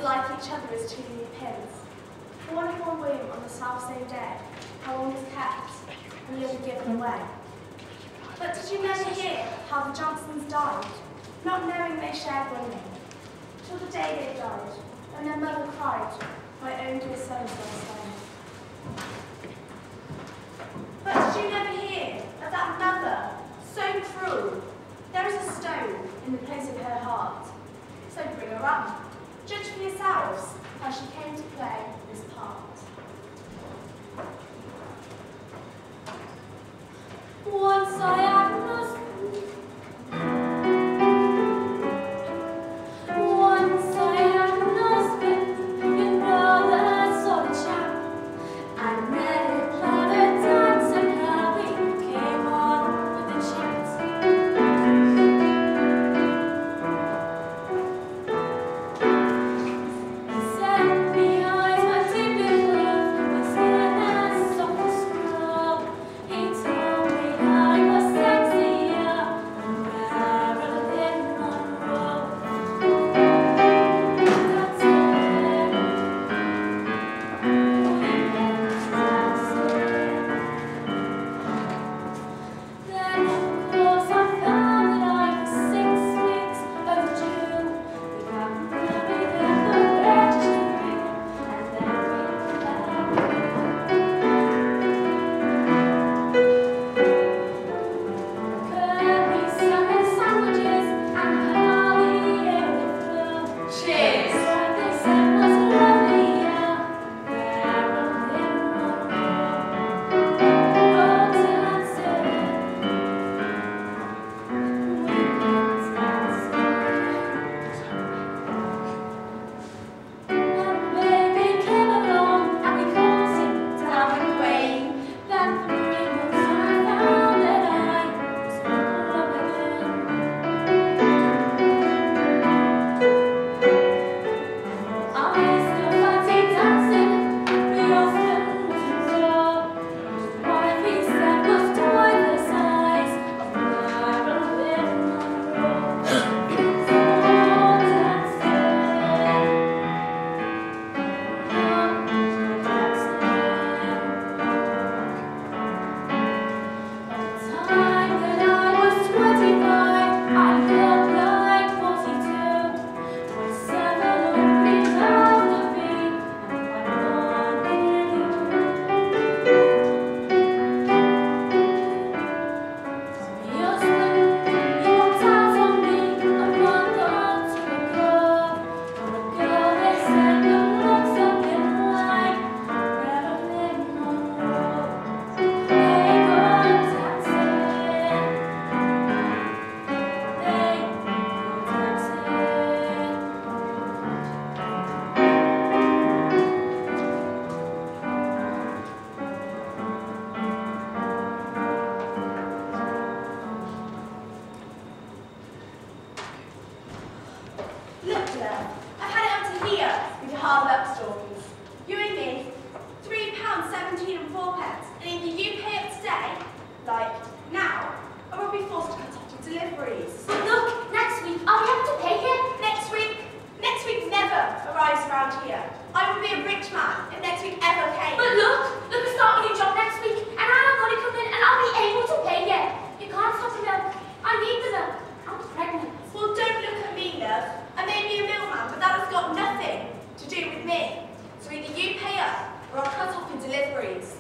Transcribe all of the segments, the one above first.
like each other as two new pins. Born in one womb on the self-same day, how one was kept and the other given away. But did you never hear how the Johnsons died, not knowing they shared one name, till the day they died, and their mother cried, my own dear son's slain. But did you never hear of that mother, so cruel? There is a stone in the place of her heart. So bring her up. Judge for yourselves how she came to play this part. Once I had a husband. Once I had a husband, you know that sort of chap. I met him at a dance and how we came on with the chat. He said me eyes were deep in love, my skin as soft as scroll. He told me I was sexier than Marilyn Monroe. That's it. Then of course I found that I was 6 weeks overdue. We got married at the registry, and then we curry, salmon sandwiches, and holly air with love. Cheers! What they said was lovelier, Marilyn Monroe. Oh, dancing, we went dancing. And baby came along, and we called him Darling Wayne. Then 3 months I found that I was love again. I still fancy dancing, we often wasn't so. What he said was twice the size of Marilyn Monroe. Oh, dancing. By the time that I was 25, I looked like 42. With 7 hungry mouths to feed, and quite one My husband, he walked out on me a month or 2 ago. For a girl they said would look something like Marilyn Monroe. They go dancing. They go dancing. Look, love, I've had it up to here with your hard luck stories. You and me, £3.17 and 4 pence, and either you pay up today, like now, or we'll be forced to cut off your deliveries. But look, next week I'll be able to pay it. Next week never arrives around here. I would be a rich man if next week ever came. But look, we start a new job next week, and I'll have money come in, and I'll be able to pay it. You can't stop the milk. I need the milk. I'm pregnant. Well, don't look at me, love. I may be a middleman, but that has got nothing to do with me. So either you pay up, or I'll cut off your deliveries.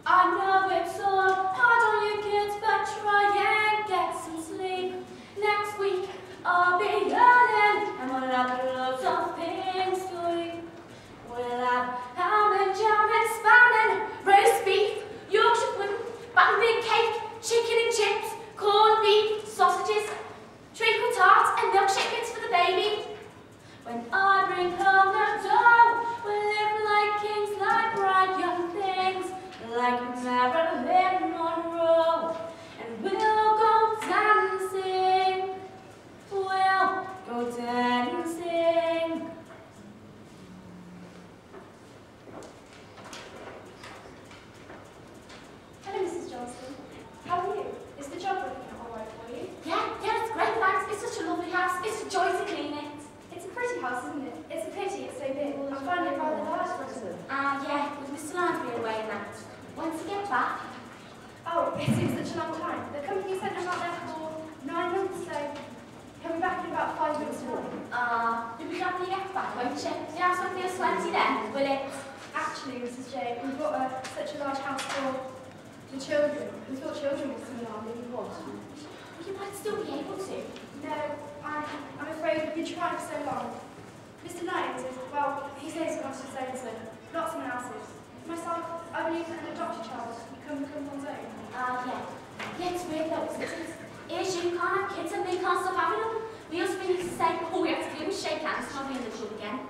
I know it's all hard on you kids, but try and get some sleep. Next week I'll be earning, and we'll have loads of things to eat. We'll have ham and jam and spam and roast beef, Yorkshire pudding, button big cake, chicken and chips, corned beef, sausages, treacle tarts and milkshake bits for the baby. back? Oh, it seems such a long time. The company sent him out there for 9 months, so he'll be back in about 5 weeks' time. You'll be glad when you get back, won't you? The house won't feel sweaty then, will it? Actually, Mrs. J, we've got such a large house for the children. We thought children was coming on, maybe what? You might still be able to. No, I'm afraid we've been trying for so long. Mr. Knight is, well, he says it's not his own son, not someone else's. Myself, I believe that an adopted child can become one's own. Yeah. Yeah, it's weird though, isn't it? Here's you can't have kids and they can't stop having them. We also really used to say all we have to do is shake hands, not be in the show again.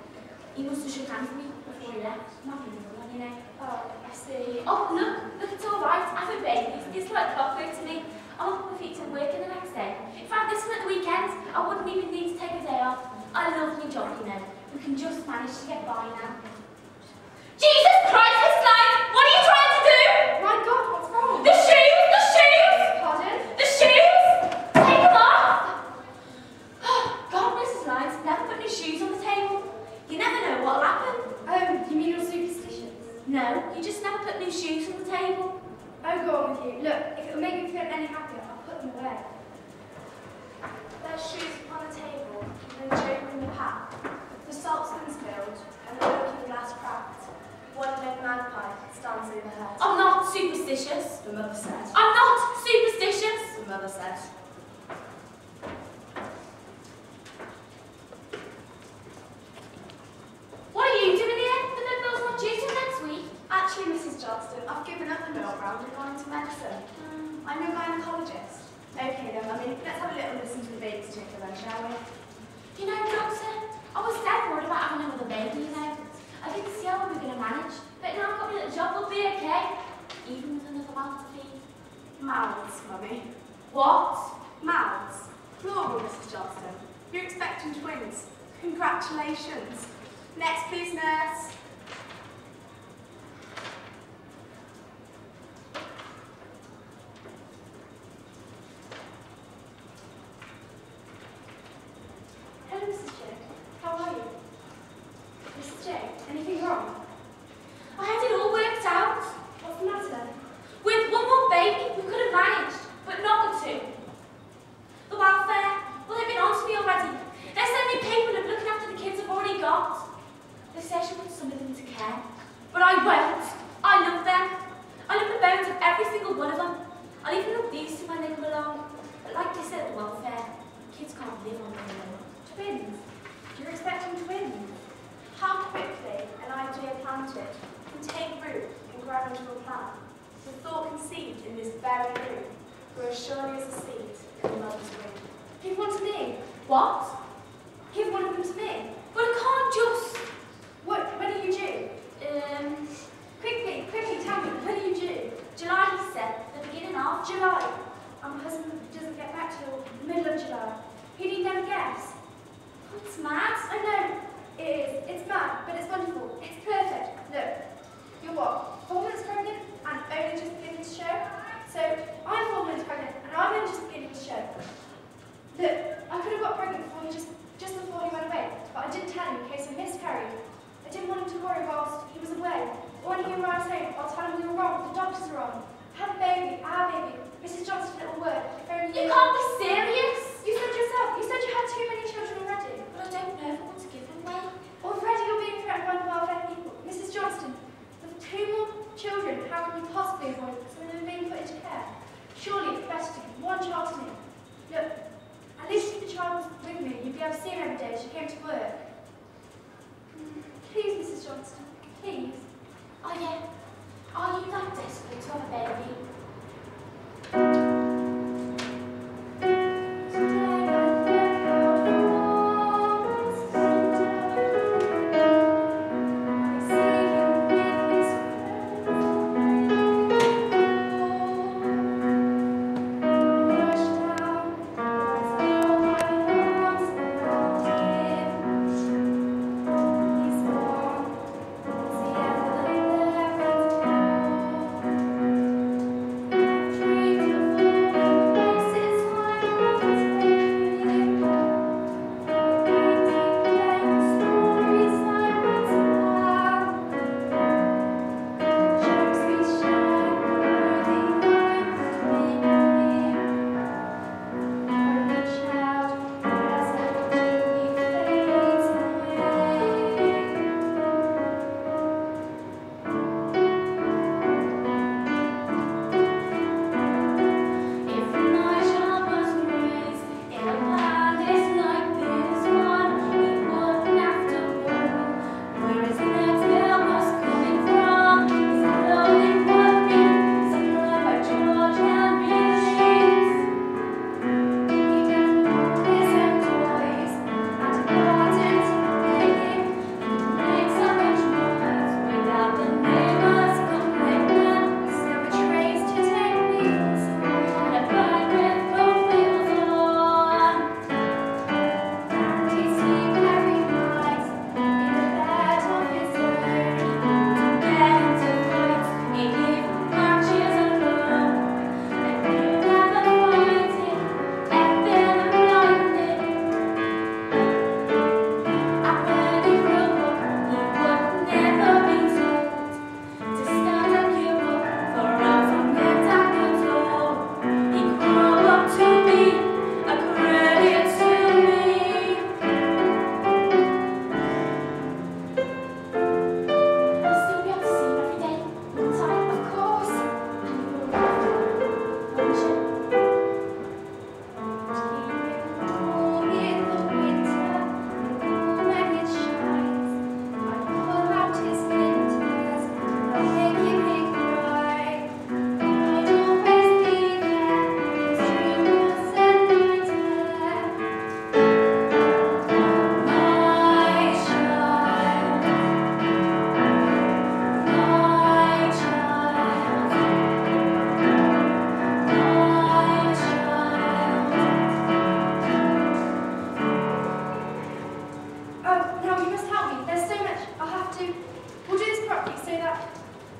He must have shook hands with me before he left. Not being the one, you know. Oh, I see. Oh, look, it's all right. Having babies is like clockwork to me. I'm up my feet to work the next day. In fact, this one at the weekend, I wouldn't even need to take a day off. I love my job, you know. We can just manage to get by now. Jesus Christ, Miss Knight! What are you trying to do? My God, what's wrong? The shoes! The shoes! Pardon? The shoes! Take them off! God, Mrs. Lyons, never put new shoes on the table. You never know what'll happen. You mean you're superstitious? No, you just never put new shoes on the table. Oh, go on with you. Look, if it'll make you feel any happier, I'll put them away. There's shoes upon the table, and the joker in the pack. The salt spoon's filled, and the looking glass cracked. One dead magpie stands overhead. I'm not superstitious. The mother said. I'm not superstitious. The mother said. What are you doing here? The midmill's not due till next week. Actually, Mrs. Johnston, I've given up the milk round and gone into medicine. I'm a gynecologist. Okay then, Mummy, let's have a little listen to the baby's ticker then, shall we? You know, Doctor, I was dead worried about having another baby, you know. I didn't see how we were going to manage, but now I've got my little job, we'll be okay. Even with another mouth to feed. Mouths, Mummy. What? Mouths. Plural, Mrs. Johnston. You're expecting twins. Congratulations. Next, please, nurse. Hello, Mrs. J. How are you? Mrs. J, anything wrong? I had it all worked out. What's the matter? With one more baby, we could have managed, but not with two. The welfare, well, they've been on to me already. They're sending me paper of looking after the kids I've already got. They say I should put some of them to care, but I won't. I love them. I love the bones of every single one of them. I'll even love these two when they come along. But like they said at the welfare, kids can't live on their own. Twins? You're expecting twins? How quickly an idea planted can take root and grow into a plan. The thought conceived in this very room, were as surely as a seed in the mother's womb. Give one to me. What? Give one of them to me. But I can't just... What? When are you due? Quickly, tell me, when are you due? July, he said, the beginning of July. And my husband doesn't get back till the middle of July. Who need never guess? Oh, it's mad. I know, it is. It's mad, but it's wonderful. It's perfect. Look, you're what? 4 months pregnant and only just beginning to show? So, I'm 4 months pregnant and I'm only just beginning to show. Look, I could have got pregnant before just before he went away, but I didn't tell him in case I miscarried. I didn't want him to worry whilst he was away. Or when he arrives home, I'll tell him we were wrong, the doctors are wrong. Have a baby, our baby. Mrs. Johnston, little word. If only You can't be serious. You said yourself, you said you had too many children already. But I don't know if I want to give them away. Already you're being threatened by the welfare people. Mrs. Johnston, with 2 more children, how can you possibly avoid some of them being put into care? Surely it's better to give one child to me. Look, at least if the child was with me, you'd be able to see him every day as she came to work. Please, Mrs. Johnston, please. Oh yeah. Are you that desperate to have a baby?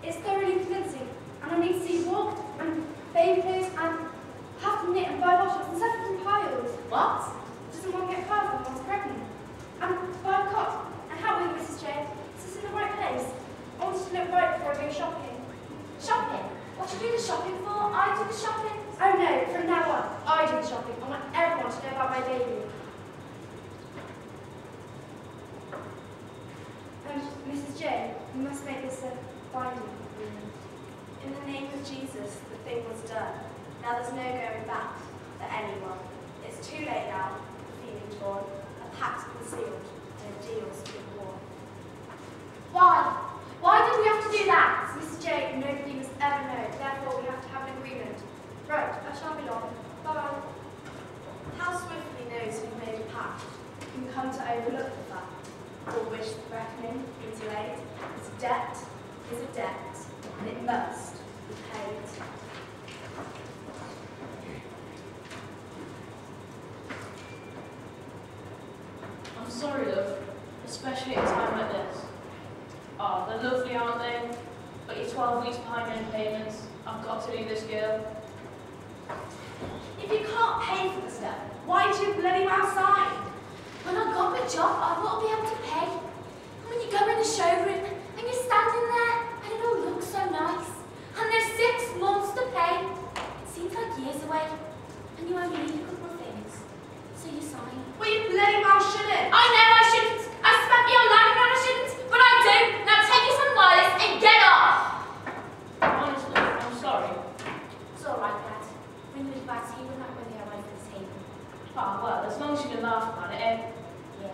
It's thoroughly convincing, and I need to see wool and baby clothes and have to knit and buy bottles and set them in piles. What? Doesn't one get pearls when one's pregnant? And buy a cot and help with Mrs. J. Is this in the right place? I want it to look right before I go shopping. Shopping? What do you do the shopping for? I do the shopping. Oh no, from now on, I do the shopping. I want everyone to know about my baby. And Mrs. J, you must make this a binding agreement. In the name of Jesus, the thing was done. Now there's no going back for anyone. It's too late now, feeling torn, a pact concealed, and a deal's been worn. Why? Why did we have to do that? Mrs. J, nobody must ever know. Therefore, we have to have an agreement. Right, I shan't be long. Bye-bye. How swiftly those who've made a pact can come to overlook the fact, or wish the reckoning be delayed. It's a debt is a debt, and it must be paid. I'm sorry, love, especially at a time like this. Oh, they're lovely, aren't they? But you're 12 weeks behind in payments. I've got to leave this girl. If you can't pay for the stuff, why do you bloody well sign? When I got my job, I thought I'd be able to pay. And when you go in the showroom and you're standing there and it all looks so nice, and there's 6 months to pay, it seems like years away, and you only need a couple of things. So you sign. Well, you bloody well shouldn't. I know I shouldn't. I spent my whole life and I shouldn't, but I do. Now take your some wireless and get off. Honestly, I'm sorry. It's all right, Dad. When you was back, he would not really away from the table. Oh, well, as long as you can laugh about it, eh? Yeah.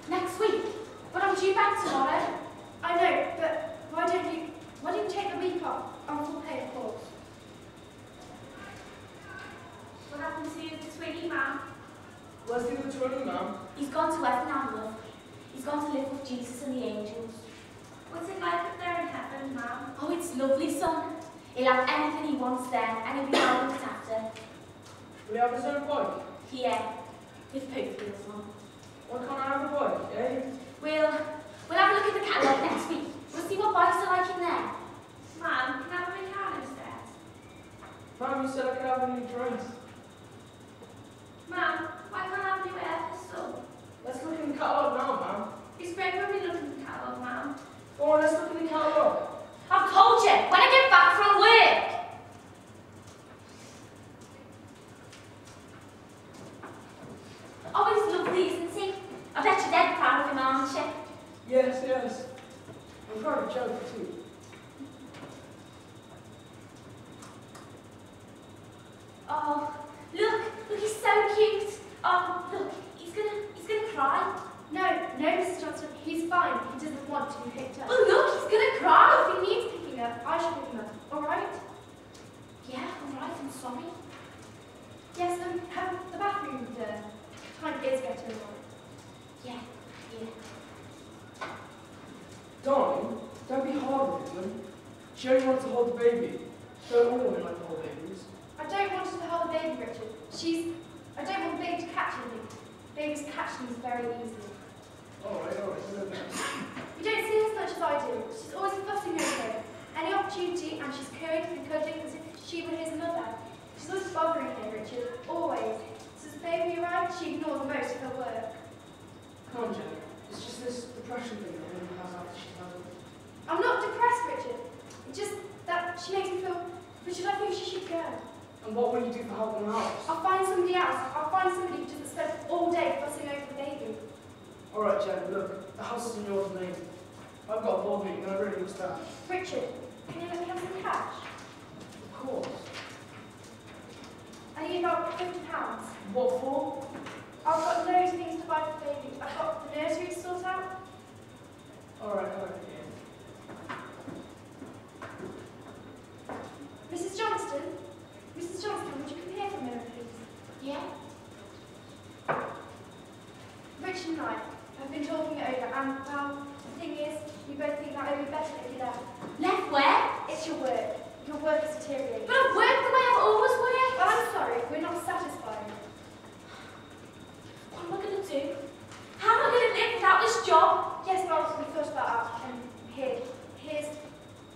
Next week? But lovely, son. He'll have anything he wants there, and he'll be well looked after. Will he have his own bike? Here, with both wheels on. Why can't I have a bike, eh? We'll have a look at the catalogue next week. We'll see what bikes are like in there. Mum, can I have a car instead? Mum, you said I could have a new dress. Mum, why can't I have a new air pistol? Let's look in the catalogue now, Mum. It's great when we look in the catalogue, Mum. Go on, let's look in the catalogue. I've told you, when I get back from work. Oh, he's lovely, isn't he? I bet you're dead proud of him, aren't you? Yes, yes. I'm proud of Joe too. Oh, look, he's so cute. Oh, look, he's gonna cry. No, Mrs. Johnson, he's fine. He doesn't want to be picked up. Oh, look, he's gonna cry. If he needs picking up, I should pick him up. All right? Yeah, all right, I'm sorry. Yes, the bathroom, time is getting on. Yeah. Darling, don't be hard with him. She only wants to hold the baby. Don't all women like to hold babies. I don't want her to hold the baby, Richard. I don't want the baby to catch anything. Babies catch things very easily. Alright, no. You don't see her as much as I do. She's always fussing over him. Any opportunity, and she's cooing and cuddling as if she were his mother. She's always bothering him, Richard. Always. Since the baby arrived, she ignores most of her work. Come on, Jenny. It's just this depression thing that woman has after she's had it. I'm not depressed, Richard. It's just that she makes me feel, Richard, I think she should go. And what will you do for helping the house? I'll find somebody else. I'll find somebody who doesn't spend all day fussing over the baby. Alright, Jen, look. The house is in your name. I've got a board meeting and I really must that. Richard, can you let me have some cash? Of course. I need about £50. What for? I've got loads of things to buy for the baby. I've got the nursery to sort out. Alright. Mrs. Johnston, would you come here for a minute, please? Yeah? Richard and I have been talking it over, and, well, the thing is, we both think that it would be better if you left. Left where? It's your work. Your work is deteriorating. But I've worked the way I've always worked. Well, I'm sorry, we're not satisfied. What am I going to do? How am I going to live without this job? Yes, well, we thought about that, and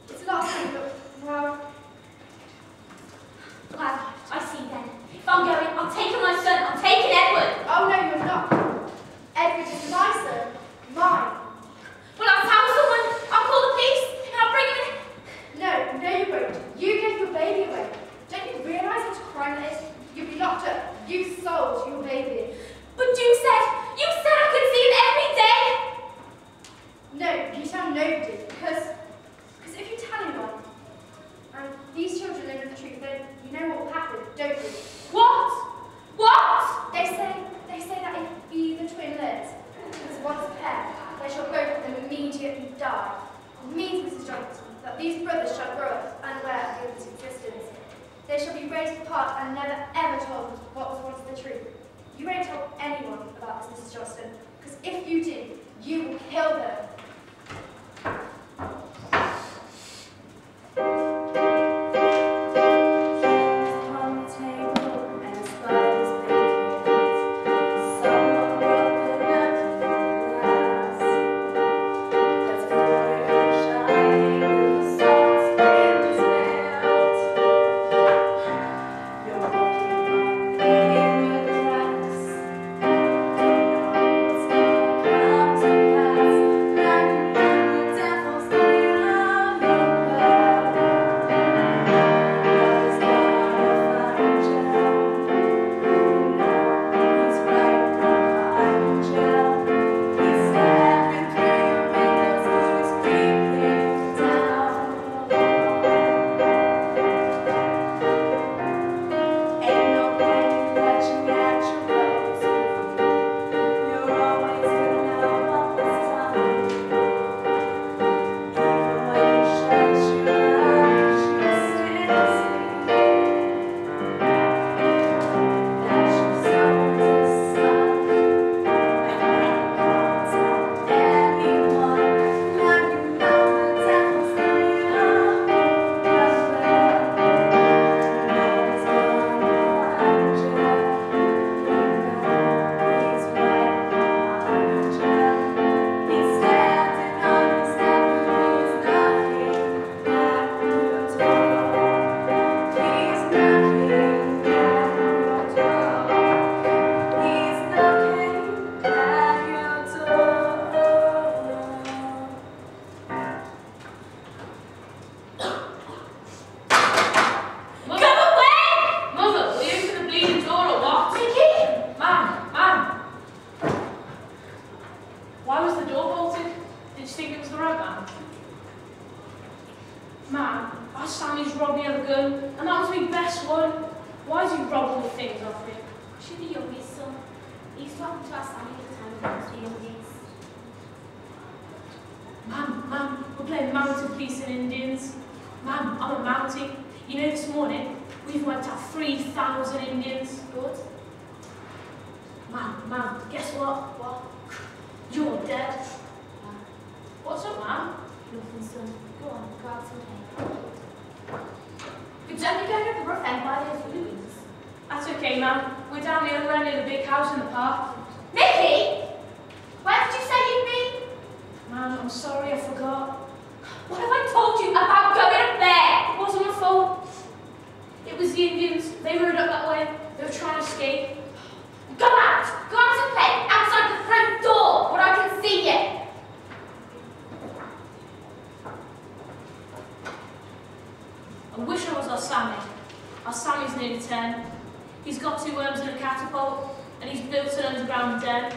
it's a lot of money, but, well, Well, I see then. If I'm going, I'm taking my son. I'm taking Edward. oh no, you're not. Edward is my son, mine. Well, I'll tell someone. I'll call the police and I'll bring him in. No, you won't. You gave your baby away. Don't you realise what a crime that is? You'll be locked up. You sold your baby. But you said I could see him every day. No, you tell nobody, because if you tell anyone, and these children know the truth, then you know what will happen, don't you? What? They say that if the twin lives, as once a pair, they shall both of them immediately die. It means, Mrs. Johnson, that these brothers shall grow up unaware of the other's existence. They shall be raised apart and never ever told what was once the truth. You won't tell anyone about this, Mrs. Johnston, because if you do, you will kill them. Yes. Man, our Sammy's robbed me of a gun, and that was my best one. Why did you rob all the things off me? Should be youngest son. He used to happen to our Sammy at the time when he was the youngest. Man, we're playing Mounted Police and Indians. Man, I'm a Mountie. You know, this morning, we've wiped out 3,000 Indians. Good. Man, guess what? What? You're dead. What's up, man? Nothing, son. Go on, grab some cake. We're only going up the rough end by those ruins. That's okay, man. We're down the other end of the big house in the park. Mickey! Where did you say you'd be? Man, I'm sorry, I forgot. What have I told you about going up there? It wasn't my fault. It was the Indians. They rode up that way. They were trying to escape. Go out! Go out and play outside the front door where I can see you! I wish I was our Sammy. Our Sammy's nearly 10. He's got 2 worms and a catapult, and he's built an underground den.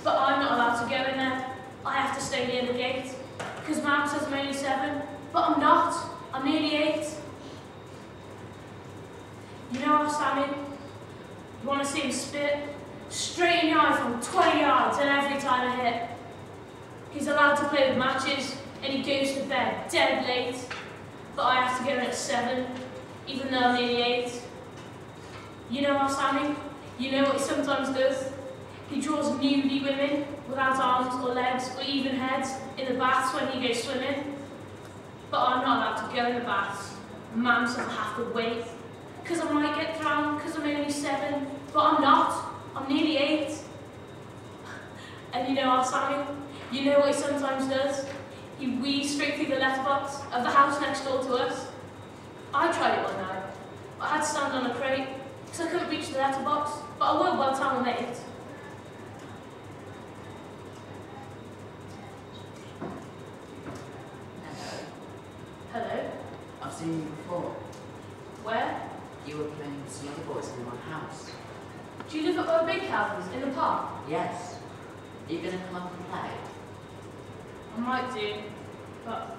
But I'm not allowed to go in there. I have to stay near the gate. Because Mum says I'm only 7. But I'm not. I'm nearly 8. You know our Sammy? You want to see him spit? Straight in the eye from 20 yards, and every time I hit. He's allowed to play with matches, and he goes to bed dead late. But I have to get in at 7, even though I'm nearly 8. You know our Sammy? You know what he sometimes does? He draws nudie women without arms or legs or even heads in the baths when he goes swimming. But I'm not allowed to go in the baths. Mum says I have to wait. Because I might get drowned because I'm only 7. But I'm not. I'm nearly 8. And you know our Sammy? You know what he sometimes does? He weaves straight through the letterbox of the house next door to us. I tried it one night. I had to stand on a crate because I couldn't reach the letterbox, but I will by the time I made it. Hello? I've seen you before. Where? You were playing with some other boys in my house. Do you live at one of the big houses in the park? Yes. Are you going to come up and play? I might do, but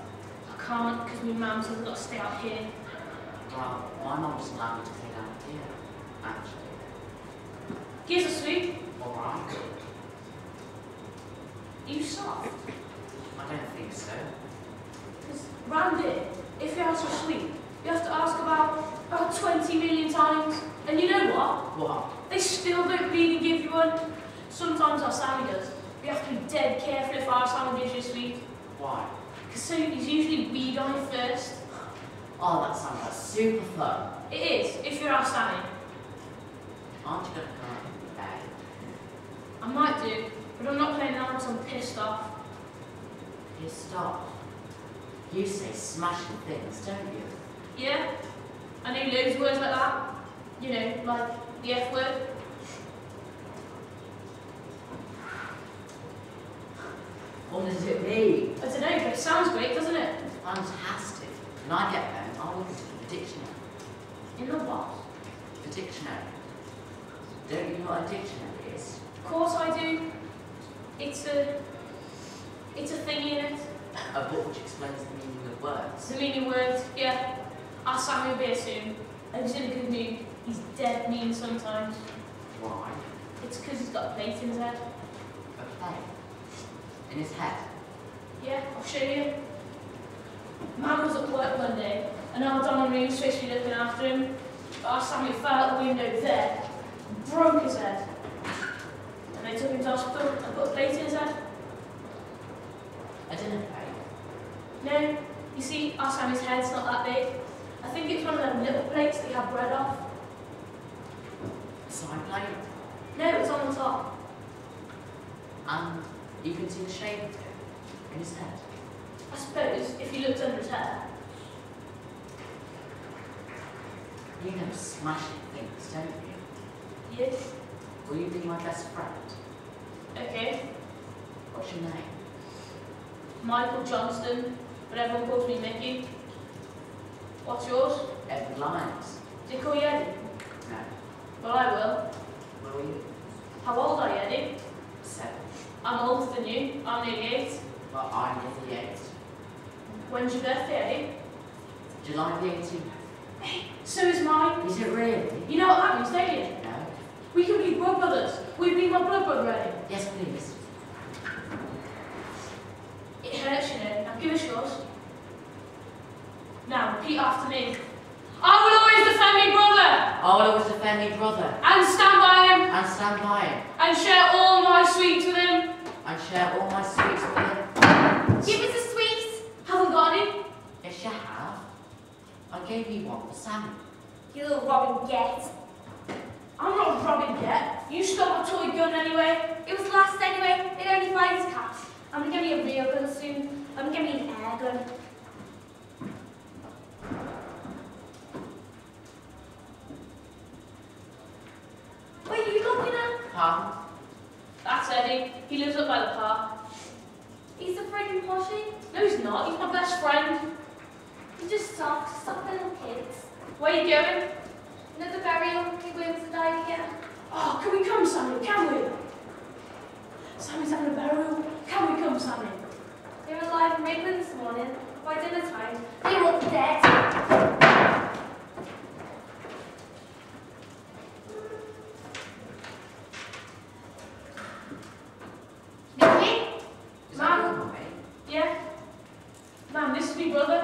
I can't because my mum says I've got to stay out here. Well, my mum doesn't allow me to play down here, actually. Here's a sweet. Alright. Are you soft? I don't think so. Because round here, if you ask for sweet, you have to ask about 20 million times. And you know what? What? They still don't really give you one. Sometimes our Sammy does. You have to be dead careful if our Sammy gives you a sweet. Why? Because so he's usually weed on it first. Oh, that sounds like super fun. It is, if you're our Sammy. Aren't you going to come up and play? I might do, but I'm not playing now because I'm pissed off. Pissed off? You say smashing things, don't you? Yeah? I know loads of words like that. You know, like the F word. What does it mean? I don't know, but it sounds great, doesn't it? Fantastic. When I get home, I'll look into the dictionary. In the what? The dictionary. Don't you know what a dictionary is? Of course I do. It's a thingy in it. A book which explains the meaning of words. The meaning words, yeah. Our Sammy will be here soon. And he's in a good mood. He's dead mean sometimes. Why? It's because he's got a plate in his head. A plate. In his head. Yeah, I'll show you. Man was at work one day, and our Don and was supposed to be looking after him. But our Sammy fell out the window there, and broke his head. And they took him to hospital and put a plate in his head. A dinner plate. No, you see, our Sammy's head's not that big. I think it's one of them little plates that you have bread off. A side plate. No, it's on the top. And you can see the shape of it in his head. I suppose, if you looked under his hair. You know smashing things, don't you? Yes. Will you be my best friend? Okay. What's your name? Michael Johnston, but everyone calls me Mickey. What's yours? Edward Lyons. Do they call you Eddie? No. Well, I will. Will you? How old are you, Eddie? 7. I'm older than you. I'm nearly 8. Well, I'm nearly 8. When's your birthday, Eddie? Do you like being too? So is mine. Is it really? You know what happens, don't you? No. We can be blood brothers. Will you be my blood brother, Eddie? Yes, please. It hurts, you know. Now give us yours. Now repeat after me. I will always defend my brother. I will always defend my brother. And stand by him. And stand by him. And share all my sweets with him. And share all my sweets with him. Give us the sweets. Haven't got any? Yes, you have. I gave you one for Sammy. You little Robin get. I'm not robbing yet. You stole a toy gun anyway. It was last anyway. It only finds cats. I'm gonna get me a real gun soon. I'm gonna get me an air gun. What are you looking at? Pardon? That's Eddie. He lives up by the park. He's a friggin' poshy. No, he's not. He's my best friend. He just sucks. Stop little kids. Where are you going? Another burial. He wins to die again. Oh, can we come, Sammy? Can we? Sammy's having a burial. Can we come, Sammy? They were alive in Midland this morning. By dinner time, they were all dead. Nicky? Is that your mummy? Yeah? Ma'am, this is my brother,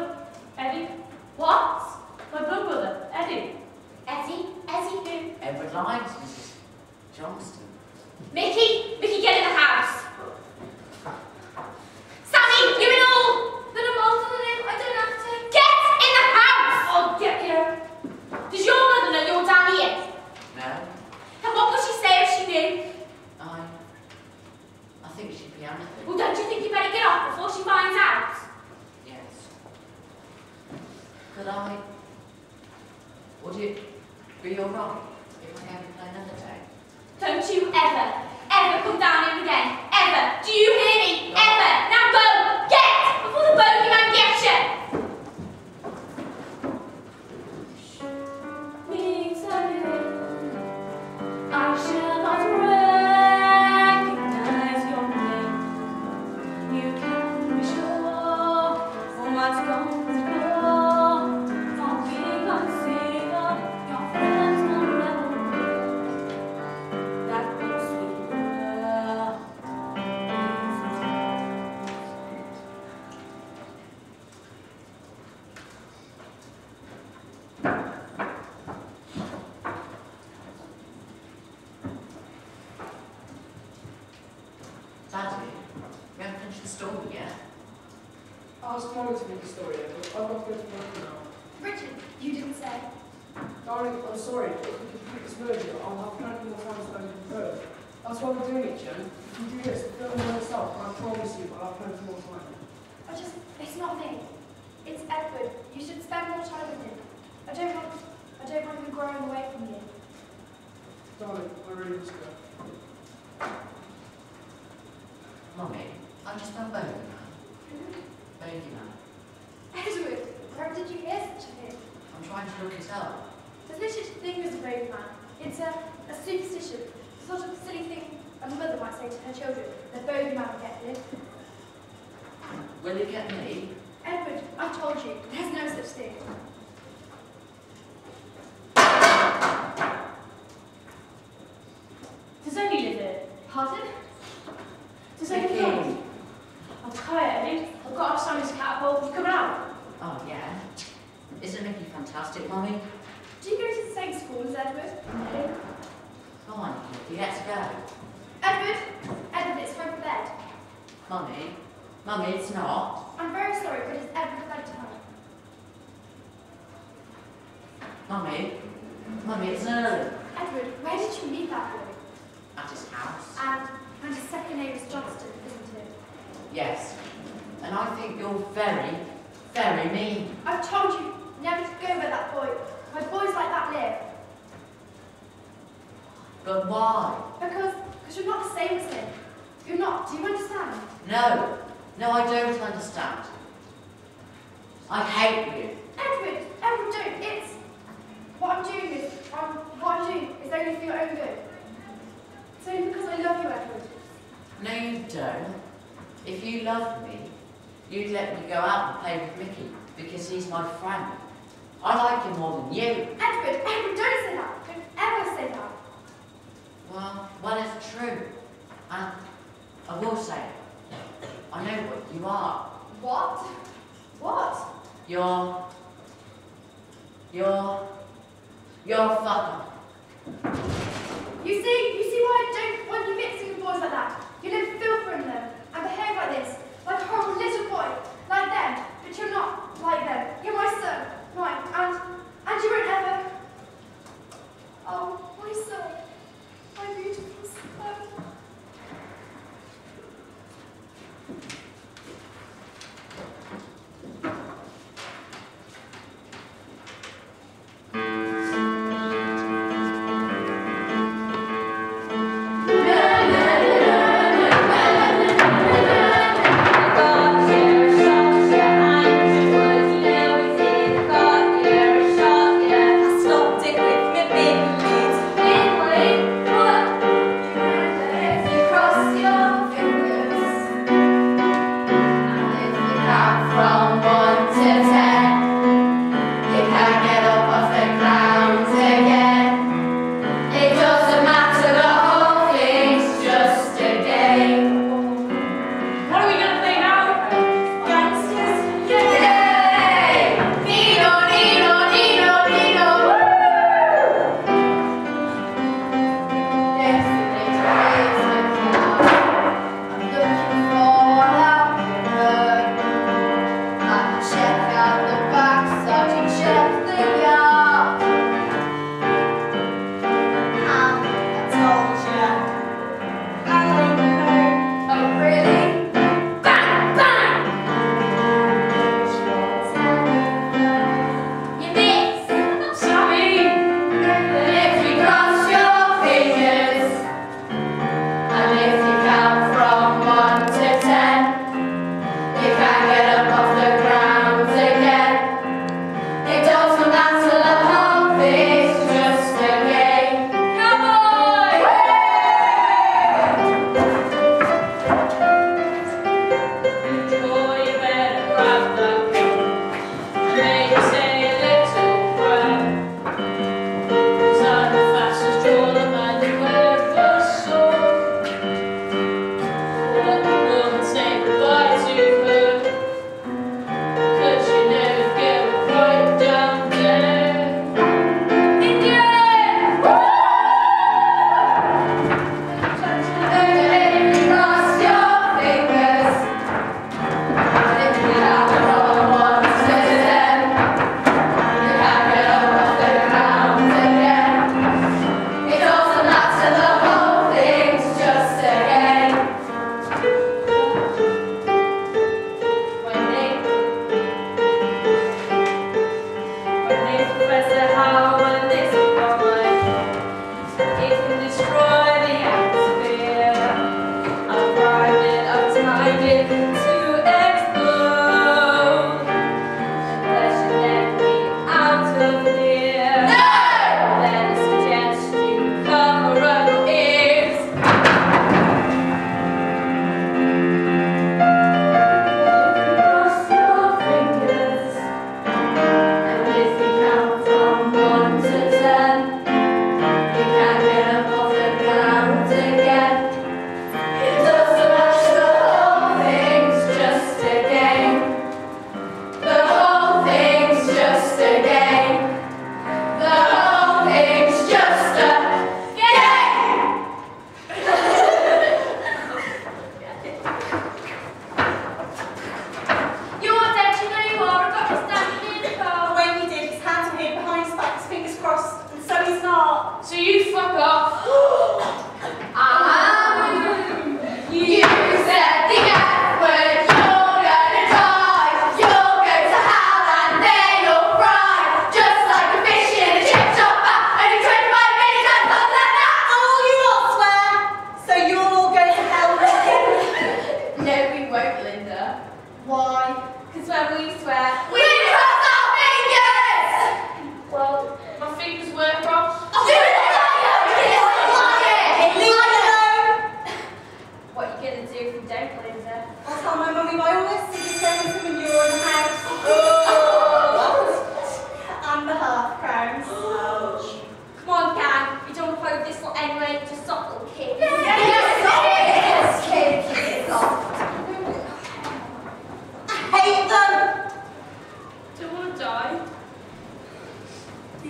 Eddie. What? My blood brother, Eddie. Eddie? Eddie who? Edward Lyons, Mrs. Johnston. Mickey! Mickey, get in the house! Sammy, you and all! But I'm older than him, I don't have to. Get in the house! I'll get you. Does your mother know you're down here? No? And what would she say if she knew? I think it should be anything. Well, don't you think you better get off before she finds out? Yes. Could I? Would it be alright if I came to play another day? Don't you ever come down here again. Ever. Do you hear me? Ever. Now go. Get! Before the bogeyman gets you. Me I shall not recognize your name. You can be sure for what's going to go. Don't be concealed. Your friends will never know that good sweet girl Daddy, we haven't finished the story yet. Ask Mummy to read the story, Edward. I'm not going to work now. Richard, you didn't say. Darling, I'm sorry. If we complete this merger, I'll have plenty more time to spend with the bird. That's why we're doing it, Jen. If you do this, the film will itself, and I promise you I'll have plenty more time. It's not me. It's Edward. You should spend more time with him. I don't want him growing away from you. Darling, I really must go. Mummy, I just found baby man. Baby man. Edward, where did you hear such a thing? I'm trying to look it up. There's no such thing as a brave man. It's a superstition. The sort of silly thing a mother might say to her children. The bogeyman will get you. Will it get me? Edward, I told you, there's no such thing. Does Eddie live here? Pardon? Does Eddie come? I'm tired, Eddie. I've got to have Sammy's catapult. You coming out? Oh, yeah. Isn't Mickey fantastic, Mummy? Do you go to the same school as Edward? No. Come on, Mickey, let's go. Edward, it's time for bed. Mummy, it's not. I'm very sorry, but it's Edward's bedtime. Mummy, it's early. Edward, where did you meet that boy? At his house. And his second name is Johnston, isn't it? Yes. And I think you're very, very mean. I've told you never to go where that boy. Where boys like that live. But why? Because you're not the same as him. You're not. Do you understand? No, I don't understand. I hate you. Edward, don't. It's what I'm doing is only for your own good. It's only because I love you, Edward. No, you don't. If you loved me, you'd let me go out and play with Mickey because he's my friend I like him more than you. Edward, don't say that. Don't ever say that. Well, it's true. And I will say it. I know what you are. What? What? You're a fucker. You see why I don't want you mixing with boys like that. You live filth from them and behave like this, like a horrible little boy, like them. But you're not like them. You're my son, mine, and you won't ever. Oh, my son, my beautiful son.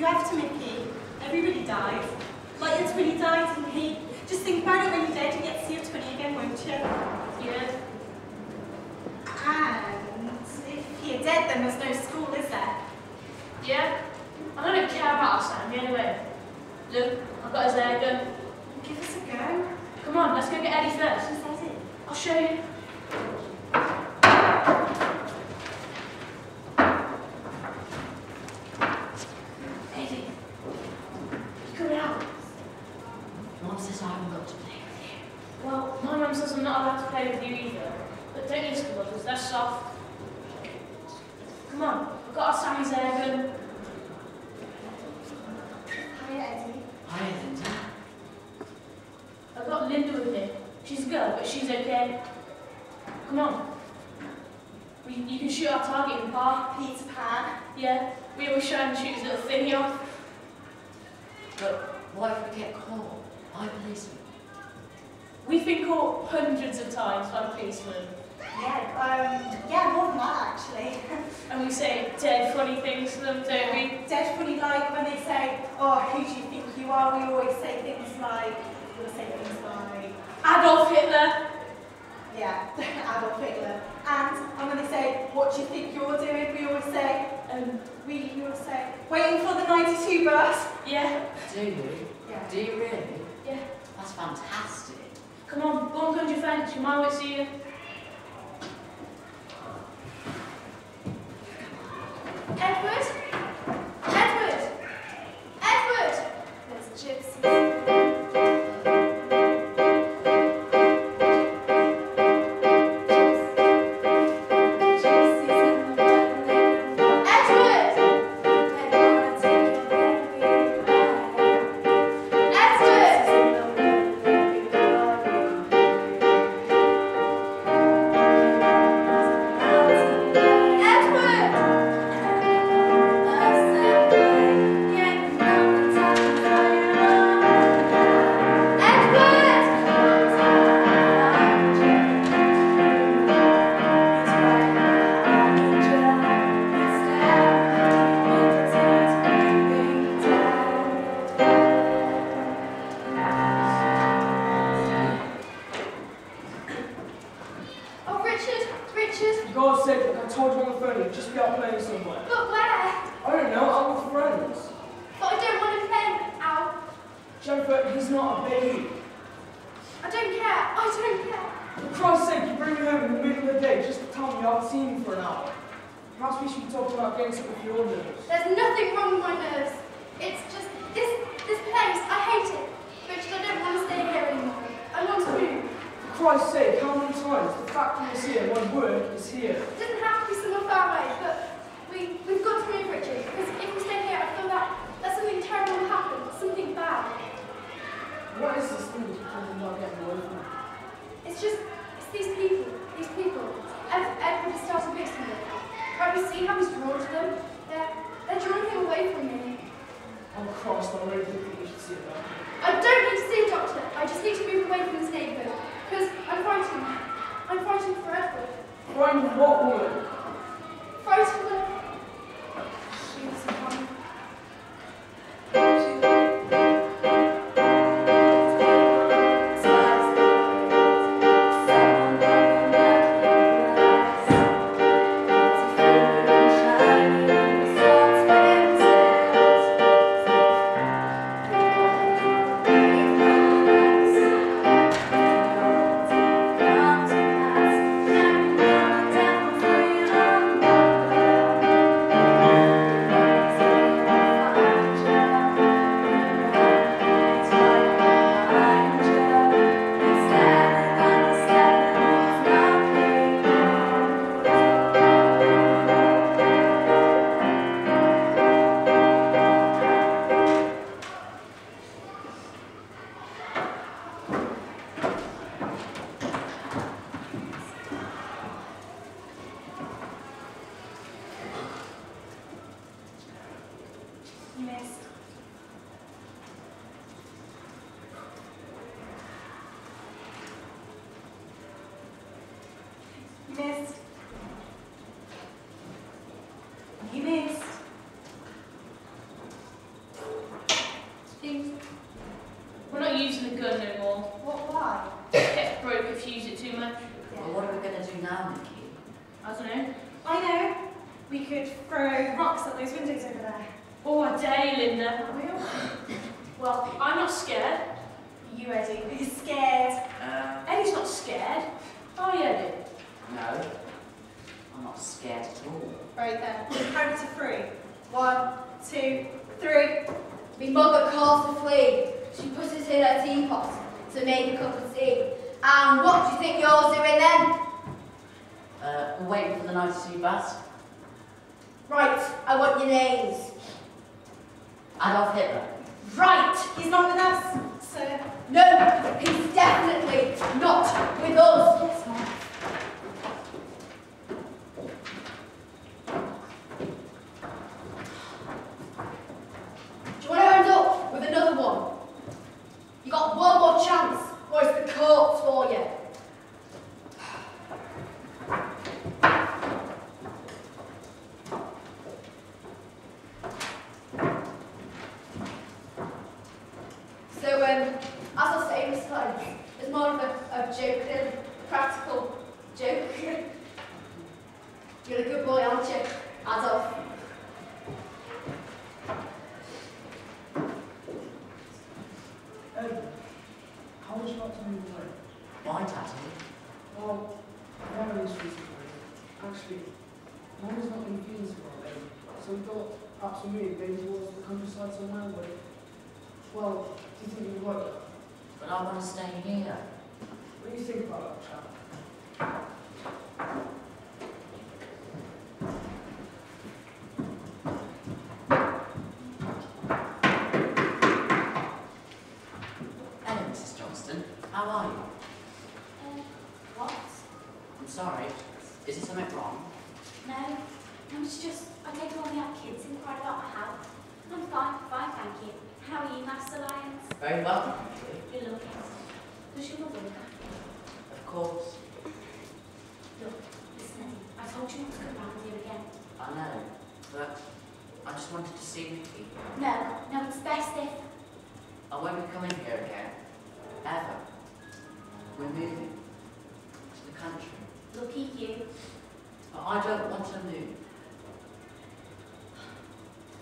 You have to, Mickey. Everybody dies. Like your twinny died, didn't he? Just think about it when you're dead, you get to see your twinny again, won't you? Yeah. And if you're dead, then there's no school, is there? Yeah? I don't care about Sammy anyway. Look, I've got his air gun. Give us a go. Come on, let's go get Eddie first. She says it. I'll show you. Eddie, you coming out? Mom says I haven't got to play with you. Well, my mum says I'm not allowed to play with you either. But don't listen to others, they're soft. Come on, I've got our Sammy's air gun. Hiya, Eddie. Hi, Linda. I've got Linda with me. She's a girl, but she's okay. Come on. You can shoot our target in the park. Peter Pan. Yeah, we always try and shoot his little thingy off. But what if we get caught? I'm a policeman. We've been caught hundreds of times by policemen. Yeah, more than that, actually. And we say dead funny things to them, don't we? Dead funny, like when they say, oh, who do you think you are? We always say things like, Adolf Hitler. yeah, Adolf Hitler. And when they say, what do you think you're doing? We always say, we always say, waiting for the 92 bus. Yeah. Do you? Yeah. Do you really? Yeah. That's fantastic. Come on, go and come to your fence. Your mum won't see you. Edward? Edward! Edward! There's gypsies. For God's sake, like I told you on the phone, you'd just be out playing somewhere. But where? I don't know, out with friends. But I don't want to play. Ow. Jennifer, he's not a baby. I don't care. I don't care. For Christ's sake, you bring me home in the middle of the day just to tell me I've seen him for an hour. Perhaps we should be talking about getting something for your nerves. There's nothing wrong with my nerves. It's just this place. I hate it. Richard, I don't want to stay here anymore. I want to move. For Christ's sake, how many times? The factory is here, my work is here. It doesn't have to be somewhere far away, but we've got to move, Richard. Because if we stay here, I feel that something terrible will happen. Something bad. What is this thing you're talking about getting away from? It's these people. These people. Edward has started mixing them. Can't you see how he's drawn to them? They're drawing him away from me. Oh Christ, I really think you should see it now. I don't need to see a doctor. I just need to move away from this neighbourhood. Because I'm frightened. I'm frightened for Edward. Frightened of what, woman? Frightened of... She's coming. We could throw rocks at those windows over there. Oh, I dare you, Linda. Are we all? Well, I'm not scared. You, Eddie, are you scared? Eddie's not scared. Are you, Eddie? No. I'm not scared at all. Right then, count to 3. 1, 2, 3. Me mother calls to flee. She puts it in her teapot to make a cup of tea. And what do you think you're doing then? We're waiting for the 92 bus. Right, I want your names. Adolf Hitler. Right! He's not with us, sir. No, he's definitely not with us. Yes, ma'am. Do you want to end up with another one? You got one more chance, or it's the courts for you. So, as I was saying, Miss Clarence, it's more of a joke than a practical joke. You're a good boy, aren't you, Adolf? How would you like to move away? Why, Daddy? Well, one of these reasons. Actually, Mum is not in feelings for our baby, so we thought perhaps we moved maybe towards the countryside somewhere where, well, do you think it would work? But I want to stay here. What do you think about that, chap? Hello, Mrs. Johnston. How are you? What? I'm sorry. Is there something wrong? No, it's just, I take all the other kids in quite a lot of house. I'm fine, thank you. How are you, Master Lyons? Very well, thank you. You're looking. Does your mother look after you? Of course. Look, listen, Eddie, I told you not to come round here again. I know. But I just wanted to see Nicky. No, it's best if... I won't be coming here again. Ever. We're moving. To the country. Lucky you. But I don't want to move.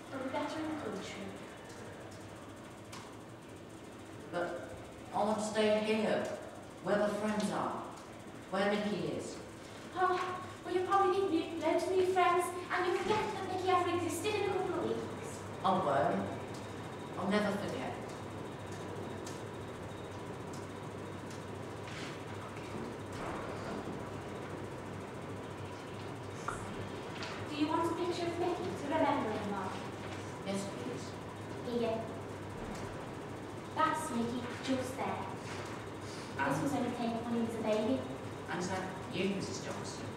It'll be better in the country. But I want to stay here. Where the friends are. Where Nicky is. Oh, well, you'll probably meet loads of new friends, and you'll forget that Nicky ever existed in a couple of weeks. I won't. I'll never forget. Do you want a picture of Nicky to remember him of? Yes, please. Here. That's Nicky, just there. This was only taken when he was a baby. And is that you, Mrs. Johnston?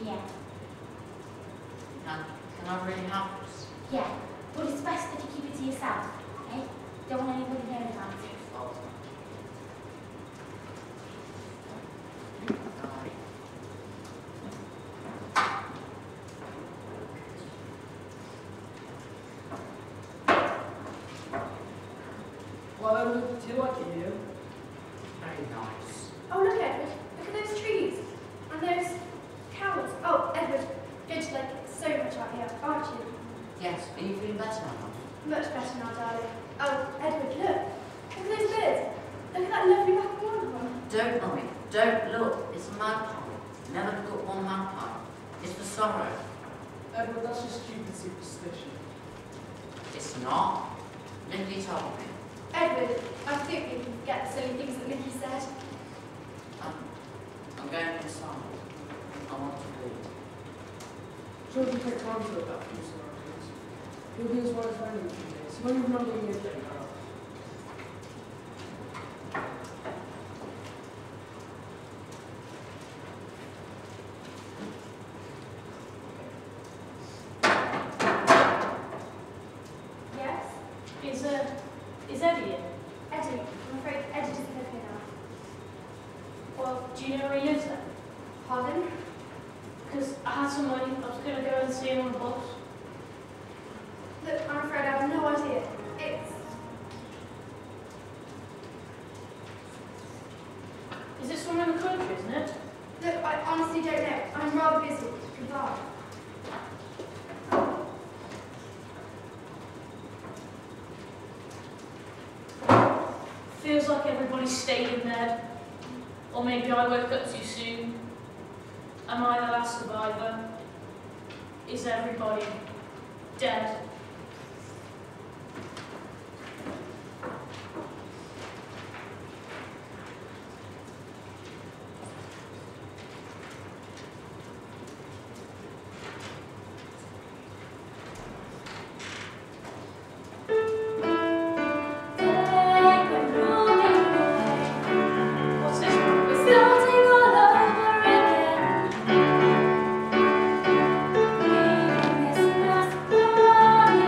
Yeah. Can I really have this? Yeah. But it's best that you keep it to yourself, okay? Don't want anybody hearing about it. Oh. Well, do you like it here? Very nice. Oh, look, Edward. Look at those trees. And those cows. Oh, Edward, you're to like it so much out here, aren't you? Yes, are you feeling better now? Much better now, darling. Oh, Edward, look. Look at those birds. Look at that lovely black and white one. Don't, Mummy. Don't look. It's a magpie. Never look at one magpie. It's for sorrow. Edward, that's just stupid superstition. It's not. Nicky told me. Edward, I think we can forget the silly things that Nicky said. I'm going inside. I want to read. Sure, you take time to look at you, sir. He'll be as well as friend in a few days. When you remember me again, Yes? Is Eddie in? Eddie, I'm afraid Eddie doesn't live here now. Well, do you know where he lives then? Pardon? Because I had some money. I was going to go and see him on the bus. Look, I'm afraid I have no idea. It's like everybody stayed in bed. Or maybe I woke up too soon. Am I the last survivor? Is everybody dead? What's this one? We're starting all over again. Leaving this last party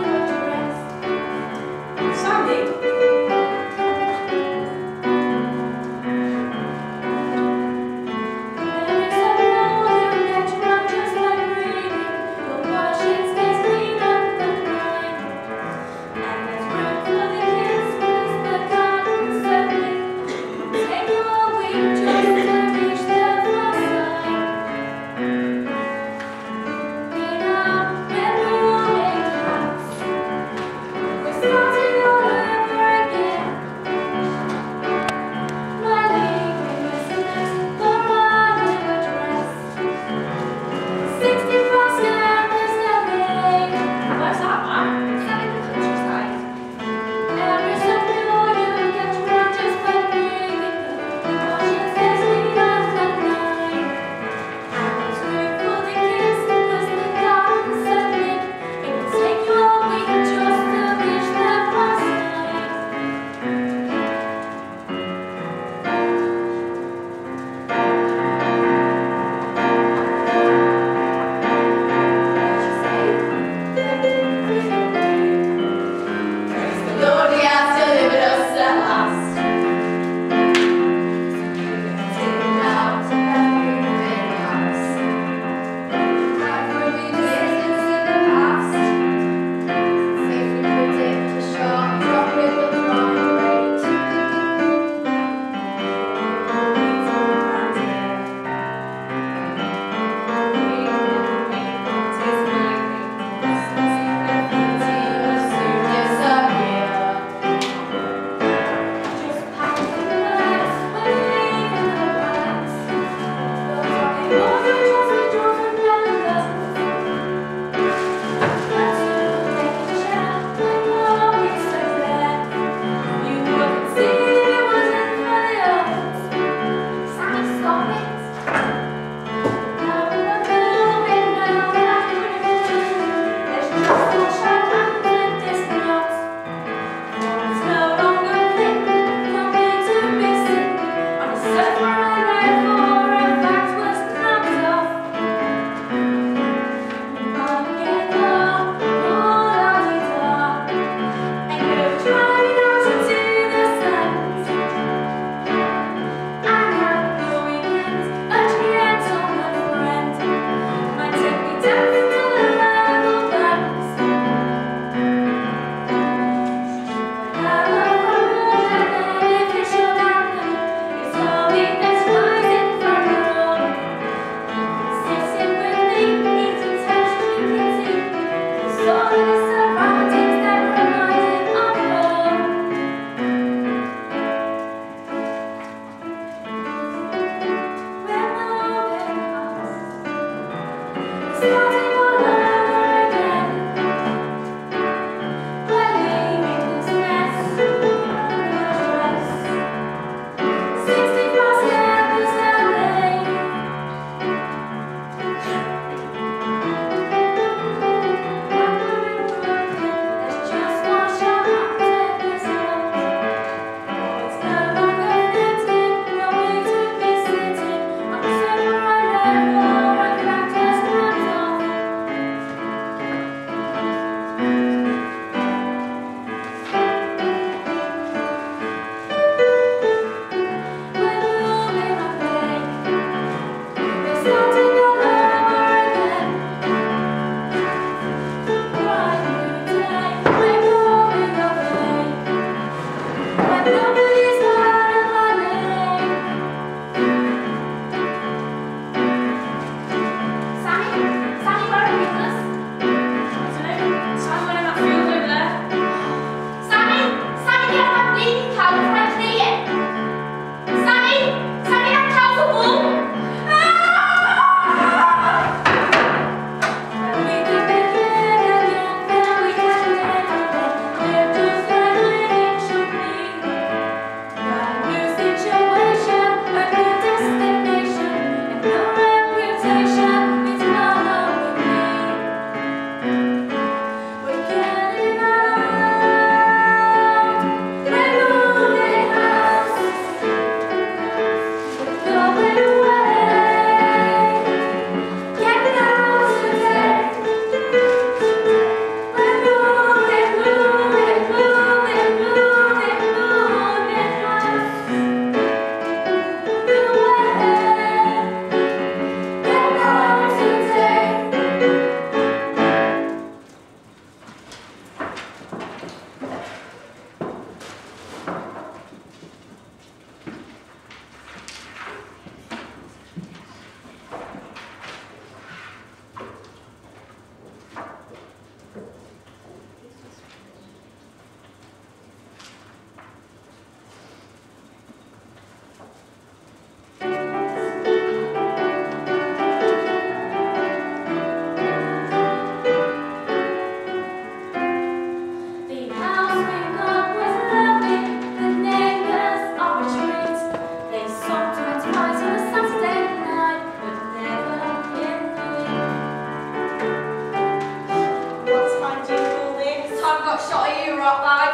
What shot are you, rock bag?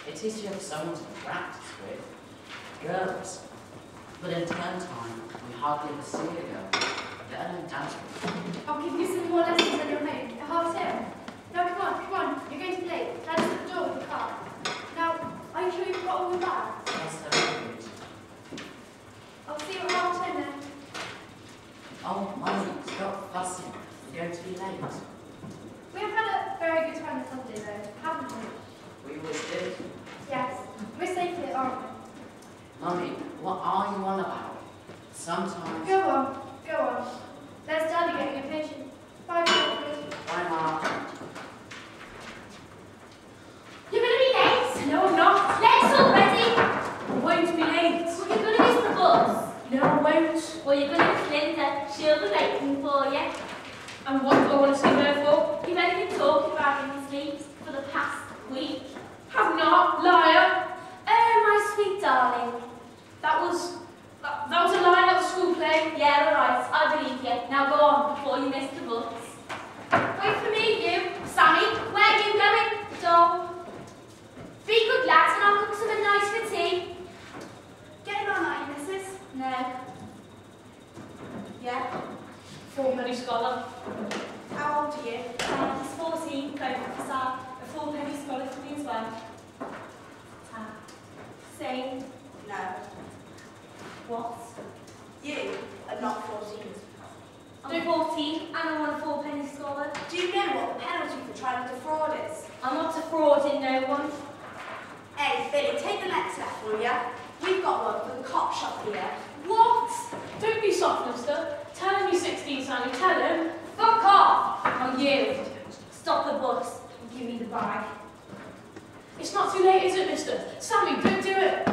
It is you have someone to practice with. Girls. But in term time, we hardly ever see a girl. Let alone dance with. I'll give you some more lessons on your own. A half term. No, come on. You're going to be late. Let us at the door with the car. Now, are you sure you've got all your bags? Yes, they're very good. I'll see you at half term then. Oh, Mummy, stop fussing. You're going to be late. We have had a very good time this holiday though, haven't we? We always did. Yes. We're safe here, aren't we? Mummy, what are you on about? Sometimes... Go on. There's Daddy getting impatient. Bye, Daddy. Bye, Mark. You're going to be late? No, I'm not. Late already? I won't be late. Well, you're going to miss the bus. No, I won't. Well, you're going to miss Linda. She'll be waiting for you. And what do I want to see her for? You've only been talking about in your sleeps for the past week. Have not, liar. Oh, my sweet darling. That was a line at the school play. Yeah, all right. I believe you. Now go on before you miss the bus. Wait for me, you. Sammy, where are you going? Door. Be good lads and I'll cook something nice for tea. Getting on, are you, missus? No. Yeah. 4-penny scholar. How old are you? He's 14, going for a full-penny scholar for me as well. Same. No. What? You are not 14. I'm 14 and I want a full-penny scholar. Do you know what the penalty for trying to defraud is? I'm not defrauding no one. Hey, Billy, take the next step, will ya? We've got one for the cop shop here. What? Don't be soft, mister. Tell him you're 16, Sammy. Tell him. Fuck off! I'll yield. Stop the bus and give me the bag. It's not too late, is it, mister? Sammy, don't do it.